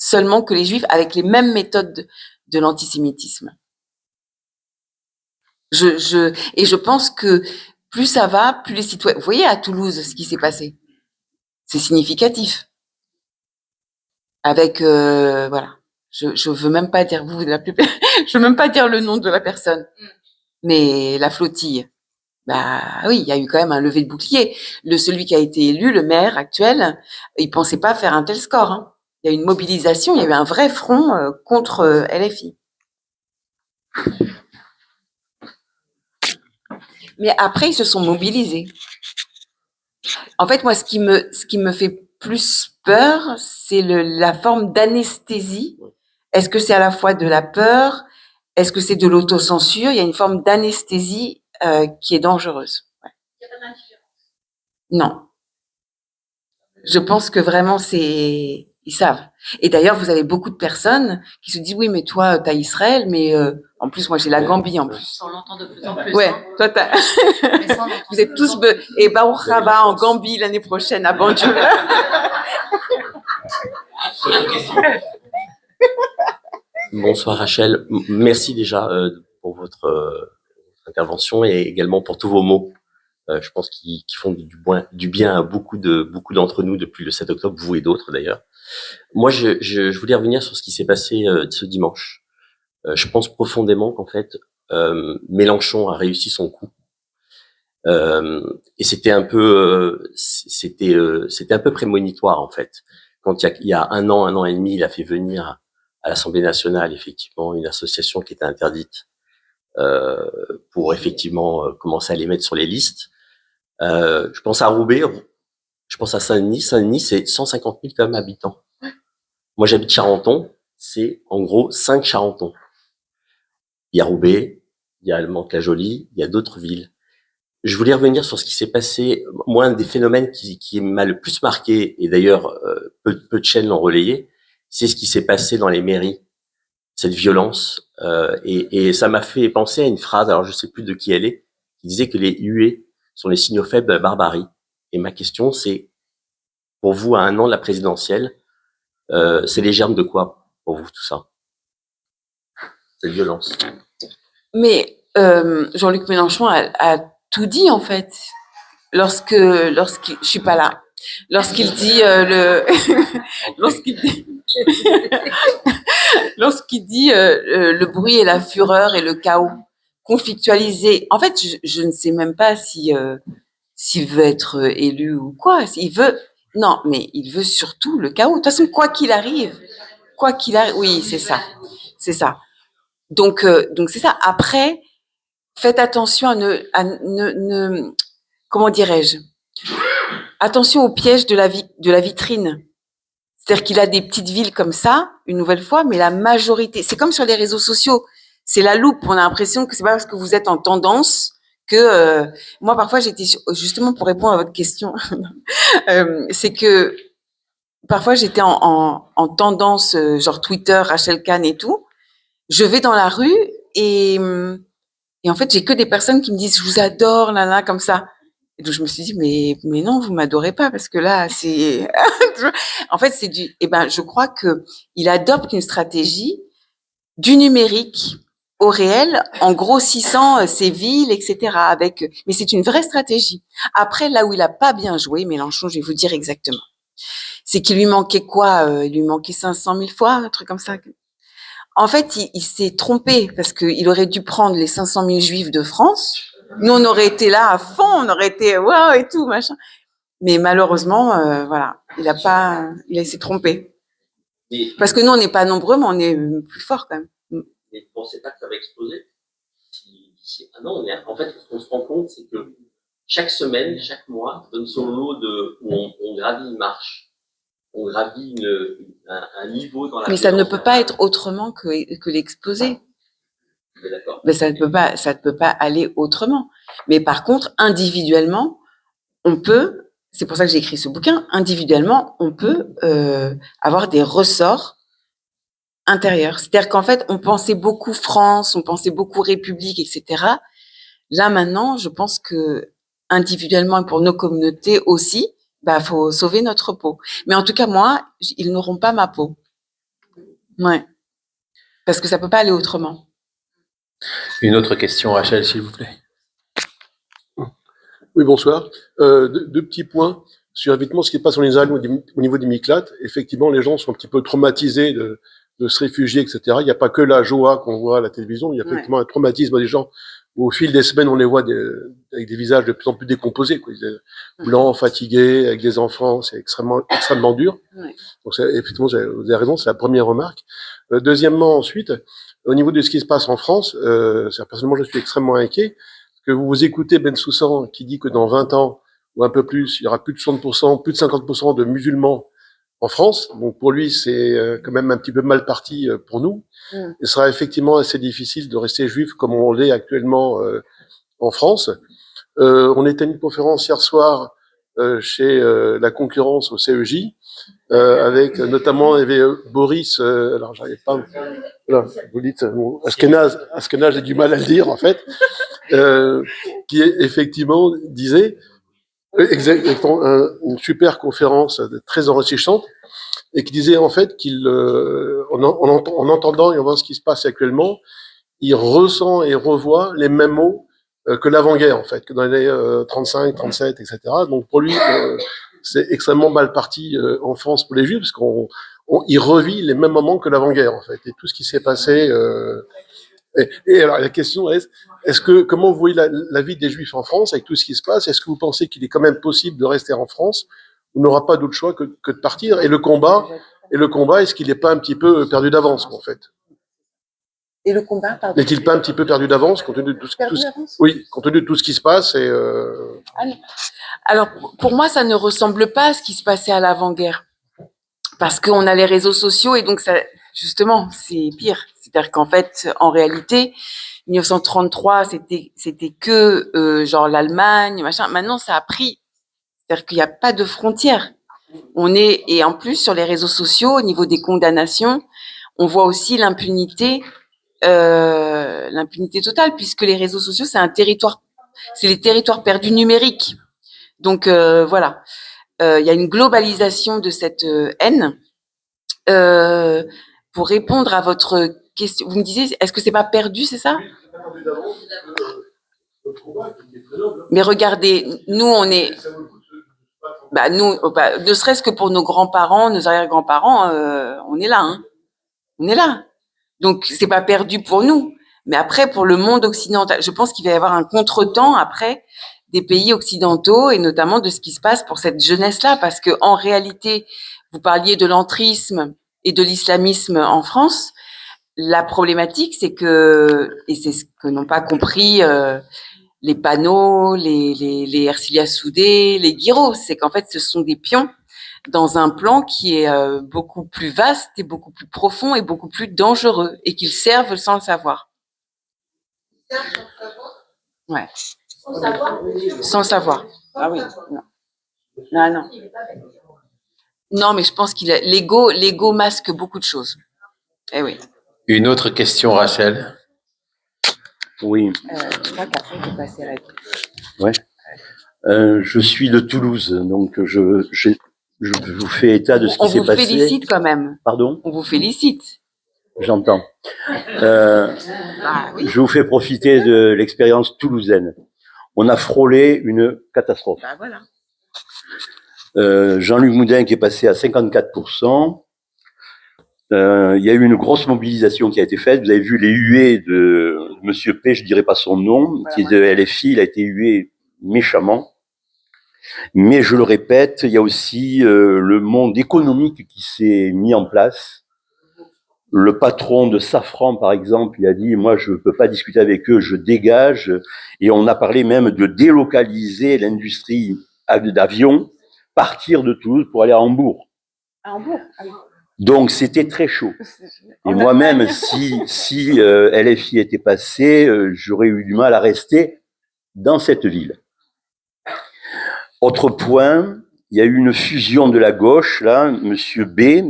[SPEAKER 3] seulement que les juifs avec les mêmes méthodes de l'antisémitisme. Et je pense que plus ça va, plus les citoyens. Vous voyez à Toulouse ce qui s'est passé. C'est significatif. Avec voilà. Je veux même pas dire je veux même pas dire le nom de la personne. Mais la flottille. Bah oui, il y a eu quand même un lever de bouclier. Celui qui a été élu, le maire actuel, il pensait pas faire un tel score. Hein. Il y a eu une mobilisation, il y a eu un vrai front contre LFI. Mais après, ils se sont mobilisés. En fait, moi, ce qui me fait plus peur, c'est la forme d'anesthésie. Est-ce que c'est à la fois de la peur? Est-ce que c'est de l'autocensure? Il y a une forme d'anesthésie qui est dangereuse. Ouais.
[SPEAKER 4] Il n'y a pas d'indifférence.
[SPEAKER 3] Non. Je pense que vraiment, c'est Ils savent. Et d'ailleurs, vous avez beaucoup de personnes qui se disent, oui, mais toi, t'as Israël, mais en plus, moi, j'ai la Gambie en plus.
[SPEAKER 5] On l'entend de plus en plus.
[SPEAKER 3] Ouais,
[SPEAKER 5] Hein.
[SPEAKER 3] toi, t'as...
[SPEAKER 5] Mais ça, on l'entend
[SPEAKER 3] Vous
[SPEAKER 5] de
[SPEAKER 3] êtes
[SPEAKER 5] plus
[SPEAKER 3] tous...
[SPEAKER 5] en plus.
[SPEAKER 3] Et Baruch Haba en Gambie l'année prochaine, à Banjul.
[SPEAKER 6] Bonsoir Rachel, merci déjà pour votre intervention et également pour tous vos mots. Je pense qu'ils font du bien à beaucoup d'entre nous depuis le 7 octobre, vous et d'autres d'ailleurs. Moi, je voulais revenir sur ce qui s'est passé ce dimanche. Je pense profondément qu'en fait, Mélenchon a réussi son coup. Et c'était un peu prémonitoire en fait. Quand il y a un an et demi, il a fait venir à l'Assemblée nationale effectivement une association qui était interdite pour effectivement commencer à les mettre sur les listes. Je pense à Roubaix, je pense à Saint-Denis. Saint-Denis, c'est 150 000 quand même habitants. Moi, j'habite Charenton, c'est en gros 5 Charenton. Il y a Roubaix, il y a Mantes-la-Jolie, il y a d'autres villes. Je voulais revenir sur ce qui s'est passé. Moi, un des phénomènes qui m'a le plus marqué, et d'ailleurs peu de chaînes l'ont relayé, c'est ce qui s'est passé dans les mairies, cette violence. Et ça m'a fait penser à une phrase, alors je sais plus de qui elle est, qui disait que les huées sont les signaux faibles de la barbarie. Et ma question, c'est, pour vous, à un an de la présidentielle, c'est les germes de quoi pour vous tout ça, cette violence?
[SPEAKER 3] Mais Jean-Luc Mélenchon a tout dit en fait. Lorsqu'il, je suis pas là. Lorsqu'il dit lorsqu'il dit le bruit et la fureur et le chaos conflictualisé. En fait, je ne sais même pas si s'il veut être élu ou quoi. Il veut non, mais il veut surtout le chaos. De toute façon, quoi qu'il arrive, oui, c'est ça, c'est ça. Donc c'est ça. Après, faites attention à ne comment dirais-je? Attention au piège de la vitrine. C'est-à-dire qu'il a des petites villes comme ça, une nouvelle fois, mais la majorité, c'est comme sur les réseaux sociaux, c'est la loupe. On a l'impression que c'est pas parce que vous êtes en tendance que moi parfois j'étais justement pour répondre à votre question, c'est que parfois j'étais en tendance genre Twitter, Rachel Kahn et tout. Je vais dans la rue et en fait j'ai que des personnes qui me disent je vous adore là comme ça. Et donc je me suis dit mais non, vous m'adorez pas parce que là c'est en fait c'est du je crois que il adopte une stratégie du numérique au réel en grossissant ses villes etc. mais c'est une vraie stratégie. Après là où il a pas bien joué Mélenchon, je vais vous dire exactement. C'est qu'il lui manquait quoi il lui manquait 500 000 fois un truc comme ça. En fait, il s'est trompé parce qu'il aurait dû prendre les 500 000 juifs de France. Nous, on aurait été là à fond, on aurait été waouh et tout, machin. Mais malheureusement, voilà, il s'est trompé. Parce que nous, on n'est pas nombreux, mais on est plus forts quand même.
[SPEAKER 6] Mais vous ne pensez pas que ça va exploser d'ici un an? En fait, ce qu'on se rend compte, c'est que chaque semaine, chaque mois, donne son lot où on gravit une marche. On gravit un niveau dans la...
[SPEAKER 3] Mais ça ne peut pas être autrement que l'exploser. Mais ça ne peut pas aller autrement. Mais par contre, individuellement, c'est pour ça que j'ai écrit ce bouquin, individuellement, on peut avoir des ressorts intérieurs. C'est-à-dire qu'en fait, on pensait beaucoup France, on pensait beaucoup République, etc. Là, maintenant, je pense que individuellement et pour nos communautés aussi, faut sauver notre peau. Mais en tout cas, moi, ils n'auront pas ma peau. Ouais. Parce que ça peut pas aller autrement.
[SPEAKER 1] Une autre question, Rachel, s'il vous plaît.
[SPEAKER 7] Oui, bonsoir. Deux petits points sur évidemment ce qui se passe en Israël au niveau des Miklat. Effectivement, les gens sont un petit peu traumatisés de se réfugier, etc. Il n'y a pas que la joie qu'on voit à la télévision. Il y a effectivement un traumatisme des gens. Au fil des semaines, on les voit avec des visages de plus en plus décomposés, quoi. Blancs, fatigués, avec des enfants, c'est extrêmement dur.
[SPEAKER 3] Ouais.
[SPEAKER 7] Donc, effectivement, vous avez raison, c'est la première remarque. Deuxièmement, ensuite, au niveau de ce qui se passe en France, personnellement, je suis extrêmement inquiet. Que vous écoutez Ben Soussan qui dit que dans 20 ans, ou un peu plus, il y aura plus de 60%, plus de 50% de musulmans en France. Donc pour lui, c'est quand même un petit peu mal parti pour nous. Il sera effectivement assez difficile de rester juif comme on l'est actuellement en France. On était à une conférence hier soir chez la concurrence au CEJ avec notamment il y avait Boris, alors j'arrive pas, voilà, vous dites, bon, Ashkenaz, j'ai du mal à le dire en fait, qui effectivement disait, exactement, une super conférence très enrichissante, et qui disait en fait qu'il, en entendant et en voyant ce qui se passe actuellement, il ressent et revoit les mêmes mots que l'avant-guerre, en fait, que dans les années 35, 37, etc. Donc pour lui, c'est extrêmement mal parti en France pour les Juifs, parce il revit les mêmes moments que l'avant-guerre, en fait, et tout ce qui s'est passé. Et alors la question est-ce que comment vous voyez la vie des Juifs en France avec tout ce qui se passe? Est-ce que vous pensez qu'il est quand même possible de rester en France? On n'aura pas d'autre choix que de partir. Et le combat, est-ce qu'il n'est pas un petit peu perdu d'avance, en fait?
[SPEAKER 3] Et le combat, pardon.
[SPEAKER 7] N'est-il pas un petit peu perdu d'avance, compte tenu de compte tenu de tout ce qui se passe et
[SPEAKER 3] Alors, pour moi, ça ne ressemble pas à ce qui se passait à l'avant-guerre. Parce qu'on a les réseaux sociaux et donc ça, justement, c'est pire. C'est-à-dire qu'en fait, en réalité, 1933, c'était que genre l'Allemagne, machin. Maintenant, ça a pris. C'est-à-dire qu'il n'y a pas de frontières. Et en plus, sur les réseaux sociaux, au niveau des condamnations, on voit aussi l'impunité totale, puisque les réseaux sociaux, c'est les territoires perdus numériques. Donc voilà, il y a une globalisation de cette haine. Pour répondre à votre question, vous me disiez, est-ce que c'est pas perdu, c'est ça? Mais regardez, nous on est, ne serait-ce que pour nos grands-parents, nos arrière-grands-parents, on est là, hein. On est là. Donc c'est pas perdu pour nous, mais après pour le monde occidental, je pense qu'il va y avoir un contretemps après des pays occidentaux et notamment de ce qui se passe pour cette jeunesse-là, parce que en réalité, vous parliez de l'entrisme et de l'islamisme en France. La problématique, c'est que, et c'est ce que n'ont pas compris les panneaux, les Ercilia Soudé, les Guiraud, c'est qu'en fait, ce sont des pions dans un plan qui est beaucoup plus vaste et beaucoup plus profond et beaucoup plus dangereux, et qu'ils servent sans le savoir. Ouais. Sans savoir. Ah oui. Non. Non, mais je pense l'ego masque beaucoup de choses. Eh oui.
[SPEAKER 1] Une autre question, Rachel.
[SPEAKER 8] Oui.
[SPEAKER 3] Je crois qu'après, je vais passer à la
[SPEAKER 8] Ouais. Je suis de Toulouse, donc je vous fais état de ce qui s'est passé.
[SPEAKER 3] On vous félicite quand même.
[SPEAKER 8] Pardon?
[SPEAKER 3] On vous félicite.
[SPEAKER 8] J'entends.
[SPEAKER 3] Oui.
[SPEAKER 8] Je vous fais profiter de l'expérience toulousaine. On a frôlé une catastrophe.
[SPEAKER 3] Voilà.
[SPEAKER 8] Jean-Luc Moudin qui est passé à 54%. Il y a eu une grosse mobilisation qui a été faite. Vous avez vu les huées de Monsieur P, je dirais pas son nom, voilà, qui est de LFI. Il a été hué méchamment. Mais je le répète, il y a aussi le monde économique qui s'est mis en place. Le patron de Safran, par exemple, il a dit, moi, je peux pas discuter avec eux, je dégage. Et on a parlé même de délocaliser l'industrie d'avions, partir de Toulouse pour aller à Hambourg.
[SPEAKER 3] À Hambourg, ah oui.
[SPEAKER 8] Donc, c'était très chaud. Et moi-même, si LFI était passé, j'aurais eu du mal à rester dans cette ville. Autre point, il y a eu une fusion de la gauche, là, Monsieur B,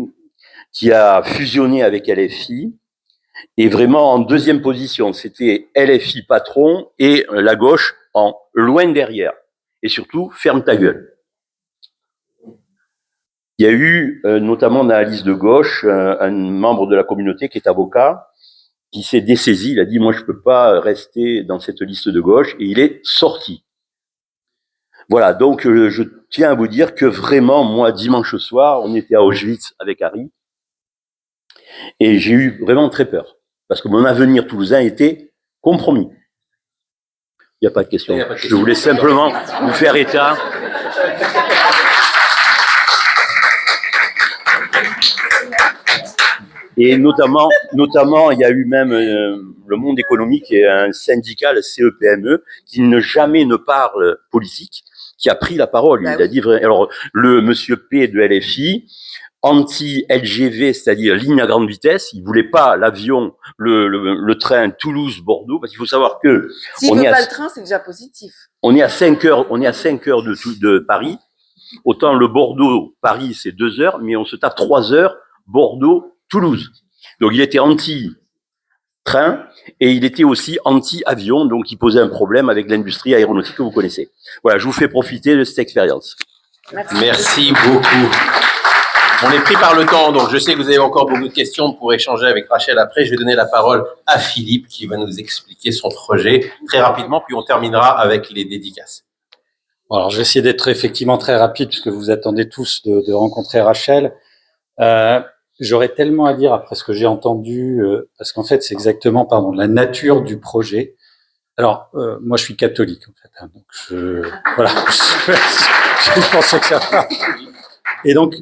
[SPEAKER 8] qui a fusionné avec LFI, et vraiment en deuxième position, c'était LFI patron et la gauche en loin derrière. Et surtout, ferme ta gueule. Il y a eu, notamment dans la liste de gauche, un membre de la communauté qui est avocat, qui s'est dessaisi, il a dit, moi je peux pas rester dans cette liste de gauche, et il est sorti. Voilà, donc je tiens à vous dire que vraiment, moi, dimanche soir, on était à Auschwitz avec Harry, et j'ai eu vraiment très peur, parce que mon avenir toulousain était compromis. Il n'y a pas de question. Je voulais simplement vous faire état. Et notamment, il y a eu même le monde économique et un syndicat, le CEPME, qui jamais ne parle politique, qui a pris la parole. Il a dit, alors, le monsieur P de LFI, anti-LGV, c'est-à-dire ligne à grande vitesse, il voulait pas l'avion, le train Toulouse-Bordeaux, parce qu'il faut savoir que...
[SPEAKER 3] S'il veut pas le train, c'est déjà positif.
[SPEAKER 8] On est à 5 heures de Paris, Autant le Bordeaux-Paris, c'est 2 heures, mais on se tape 3 heures Bordeaux-Toulouse. Donc il était anti-train et il était aussi anti-avion, donc il posait un problème avec l'industrie aéronautique que vous connaissez. Voilà, je vous fais profiter de cette expérience.
[SPEAKER 1] Merci beaucoup. On est pris par le temps, donc je sais que vous avez encore beaucoup de questions pour échanger avec Rachel après. Je vais donner la parole à Philippe qui va nous expliquer son projet très rapidement, puis on terminera avec les dédicaces.
[SPEAKER 9] Alors, je vais essayer d'être effectivement très rapide puisque vous attendez tous de rencontrer Rachel. J'aurais tellement à dire après ce que j'ai entendu, parce qu'en fait, c'est exactement, la nature du projet. Alors, moi, je suis catholique, en fait, hein, donc voilà, je pensais que ça va. Et donc,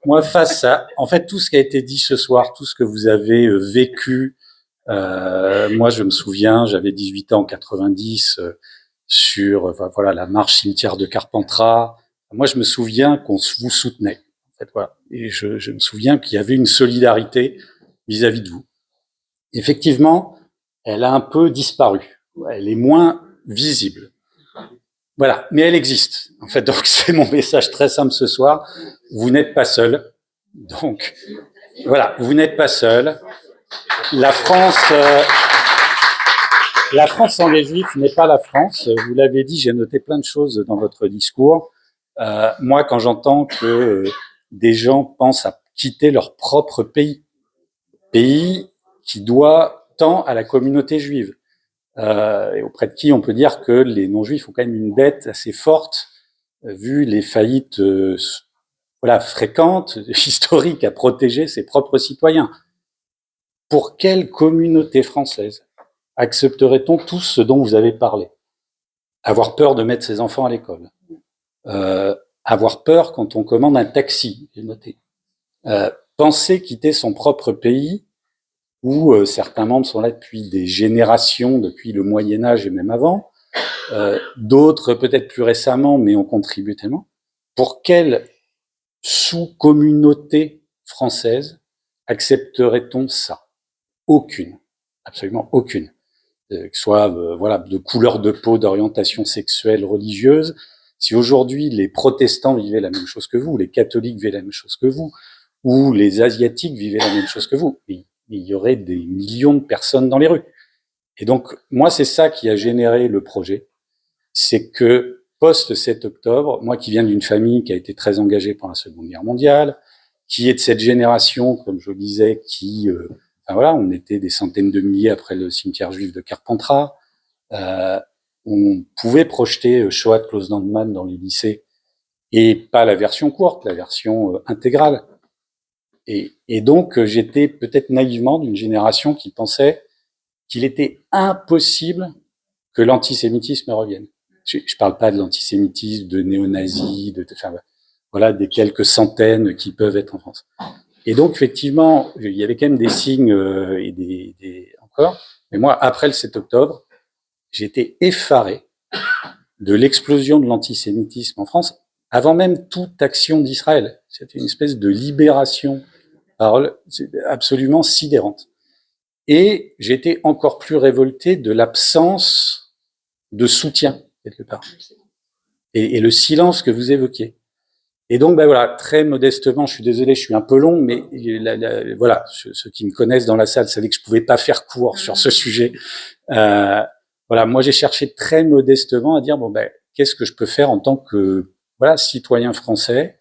[SPEAKER 9] moi, face à, en fait, tout ce qui a été dit ce soir, tout ce que vous avez vécu, moi, je me souviens, j'avais 18 ans en 90, sur, voilà, la marche cimetière de Carpentras. Moi, je me souviens qu'on vous soutenait. En fait, voilà. Et je me souviens qu'il y avait une solidarité vis-à-vis de vous. Effectivement, elle a un peu disparu. Elle est moins visible. Voilà. Mais elle existe. En fait, donc, c'est mon message très simple ce soir. Vous n'êtes pas seul. Donc, voilà. Vous n'êtes pas seul. La France sans les Juifs n'est pas la France. Vous l'avez dit, j'ai noté plein de choses dans votre discours. Moi, quand j'entends que des gens pensent à quitter leur propre pays qui doit tant à la communauté juive, et auprès de qui on peut dire que les non-juifs ont quand même une dette assez forte, vu les faillites fréquentes, historiques, à protéger ses propres citoyens. Pour quelle communauté française accepterait-on tout ce dont vous avez parlé? Avoir peur de mettre ses enfants à l'école, avoir peur quand on commande un taxi, j'ai noté, penser quitter son propre pays où certains membres sont là depuis des générations, depuis le Moyen-Âge et même avant, d'autres peut-être plus récemment, mais ont contribué tellement. Pour quelle sous-communauté française accepterait-on ça? Aucune, absolument aucune. Que ce soit de couleur de peau, d'orientation sexuelle, religieuse. Si aujourd'hui les protestants vivaient la même chose que vous, les catholiques vivaient la même chose que vous, ou les asiatiques vivaient la même chose que vous, il y aurait des millions de personnes dans les rues. Et donc, moi, c'est ça qui a généré le projet. C'est que, post-7 octobre, moi qui viens d'une famille qui a été très engagée pendant la Seconde Guerre mondiale, qui est de cette génération, comme je le disais, qui, on était des centaines de milliers après le cimetière juif de Carpentras, on pouvait projeter Shoah de Klaus Landmann dans les lycées, et pas la version courte, la version intégrale. Et donc, j'étais peut-être naïvement d'une génération qui pensait qu'il était impossible que l'antisémitisme revienne. Je parle pas de l'antisémitisme, de néo-nazis, des quelques centaines qui peuvent être en France. Et donc, effectivement, il y avait quand même des signes encore. Mais moi, après le 7 octobre, j'étais effaré de l'explosion de l'antisémitisme en France, avant même toute action d'Israël. C'était une espèce de libération absolument sidérante. Et j'étais encore plus révolté de l'absence de soutien, quelque part. Et le silence que vous évoquiez. Et donc, très modestement, je suis désolé, je suis un peu long, mais ceux qui me connaissent dans la salle savaient que je pouvais pas faire court sur ce sujet. Moi, j'ai cherché très modestement à dire, qu'est-ce que je peux faire en tant que, citoyen français?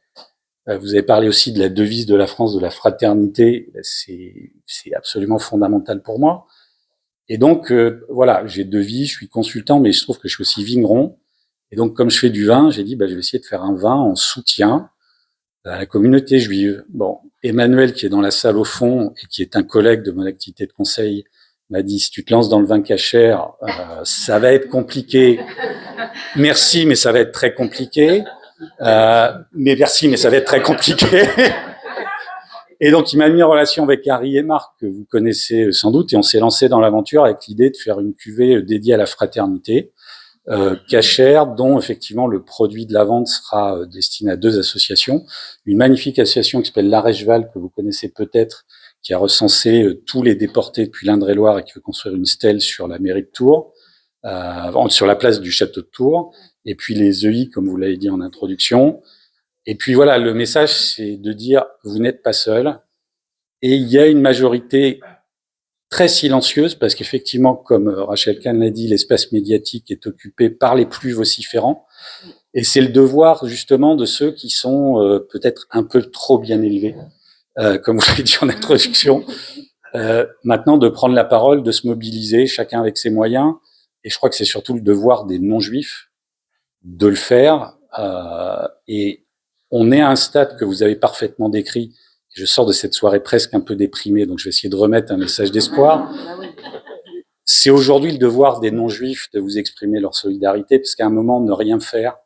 [SPEAKER 9] Vous avez parlé aussi de la devise de la France, de la fraternité. C'est absolument fondamental pour moi. Et donc, j'ai deux vies, je suis consultant, mais je trouve que je suis aussi vigneron. Et donc, comme je fais du vin, j'ai dit, je vais essayer de faire un vin en soutien à la communauté juive. Bon, Emmanuel, qui est dans la salle au fond et qui est un collègue de mon activité de conseil, m'a dit, si tu te lances dans le vin cachère, ça va être compliqué. Merci, mais ça va être très compliqué. Mais merci, mais ça va être très compliqué. Et donc, il m'a mis en relation avec Harry et Marc, que vous connaissez sans doute, et on s'est lancé dans l'aventure avec l'idée de faire une cuvée dédiée à la fraternité, cachère, dont effectivement le produit de la vente sera destiné à deux associations. Une magnifique association qui s'appelle l'Arècheval, que vous connaissez peut-être, qui a recensé tous les déportés depuis l'Indre-et-Loire et qui veut construire une stèle sur la mairie de Tours, sur la place du château de Tours. et puis les EI, comme vous l'avez dit en introduction. Et puis voilà, le message, c'est de dire, vous n'êtes pas seul. Et il y a une majorité très silencieuse, parce qu'effectivement, comme Rachel Kahn l'a dit, l'espace médiatique est occupé par les plus vociférants. Et c'est le devoir, justement, de ceux qui sont peut-être un peu trop bien élevés, comme vous l'avez dit en introduction, maintenant de prendre la parole, de se mobiliser, chacun avec ses moyens. Et je crois que c'est surtout le devoir des non-juifs de le faire. Et on est à un stade que vous avez parfaitement décrit. Je sors de cette soirée presque un peu déprimé, donc je vais essayer de remettre un message d'espoir. C'est aujourd'hui le devoir des non-juifs de vous exprimer leur solidarité, parce qu'à un moment, ne rien faire,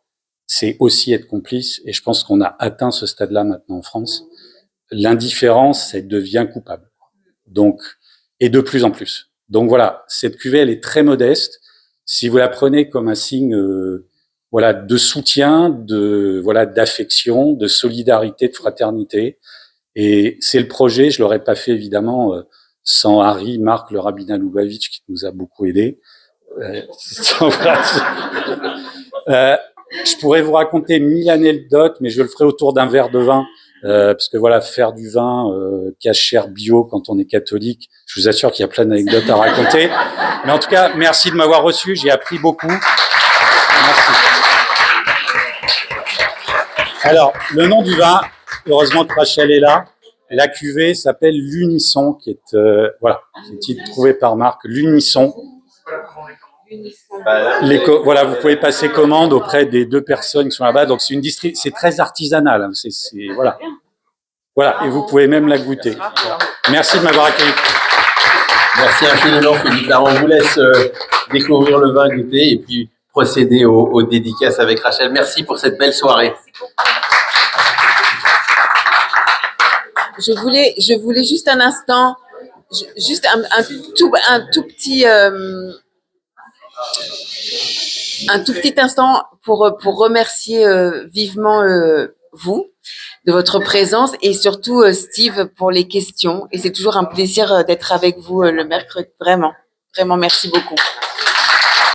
[SPEAKER 9] c'est aussi être complice. Et je pense qu'on a atteint ce stade-là maintenant en France. L'indifférence, elle devient coupable. Donc, et de plus en plus. Donc voilà, cette cuvée, elle est très modeste. Si vous la prenez comme un signe, voilà, de soutien, d'affection, de solidarité, de fraternité. Et c'est le projet, je l'aurais pas fait évidemment sans Harry, Marc, le rabbin Lubavitch qui nous a beaucoup aidés. Je pourrais vous raconter 1000 anecdotes, mais je le ferai autour d'un verre de vin, parce que voilà, faire du vin cachère bio quand on est catholique, je vous assure qu'il y a plein d'anecdotes à raconter. Mais en tout cas, merci de m'avoir reçu, j'ai appris beaucoup. Merci. Alors, le nom du vin, heureusement que Rachel est là. La cuvée s'appelle l'Unisson, qui est voilà, c'est le titre trouvé par Marc, l'Unisson. Voilà, vous pouvez passer commande auprès des 2 personnes qui sont là-bas. Donc c'est c'est très artisanal. Hein, voilà, voilà, et vous pouvez même la goûter. Merci de m'avoir accueilli.
[SPEAKER 1] Merci infiniment, Philippe. Alors, on vous laisse découvrir le vin, goûter et puis procéder aux dédicaces avec Rachel. Merci pour cette belle soirée.
[SPEAKER 3] Je voulais juste un instant, juste un tout petit instant pour remercier vivement vous de votre présence et surtout Steve pour les questions. Et c'est toujours un plaisir d'être avec vous le mercredi. Vraiment, vraiment, merci beaucoup.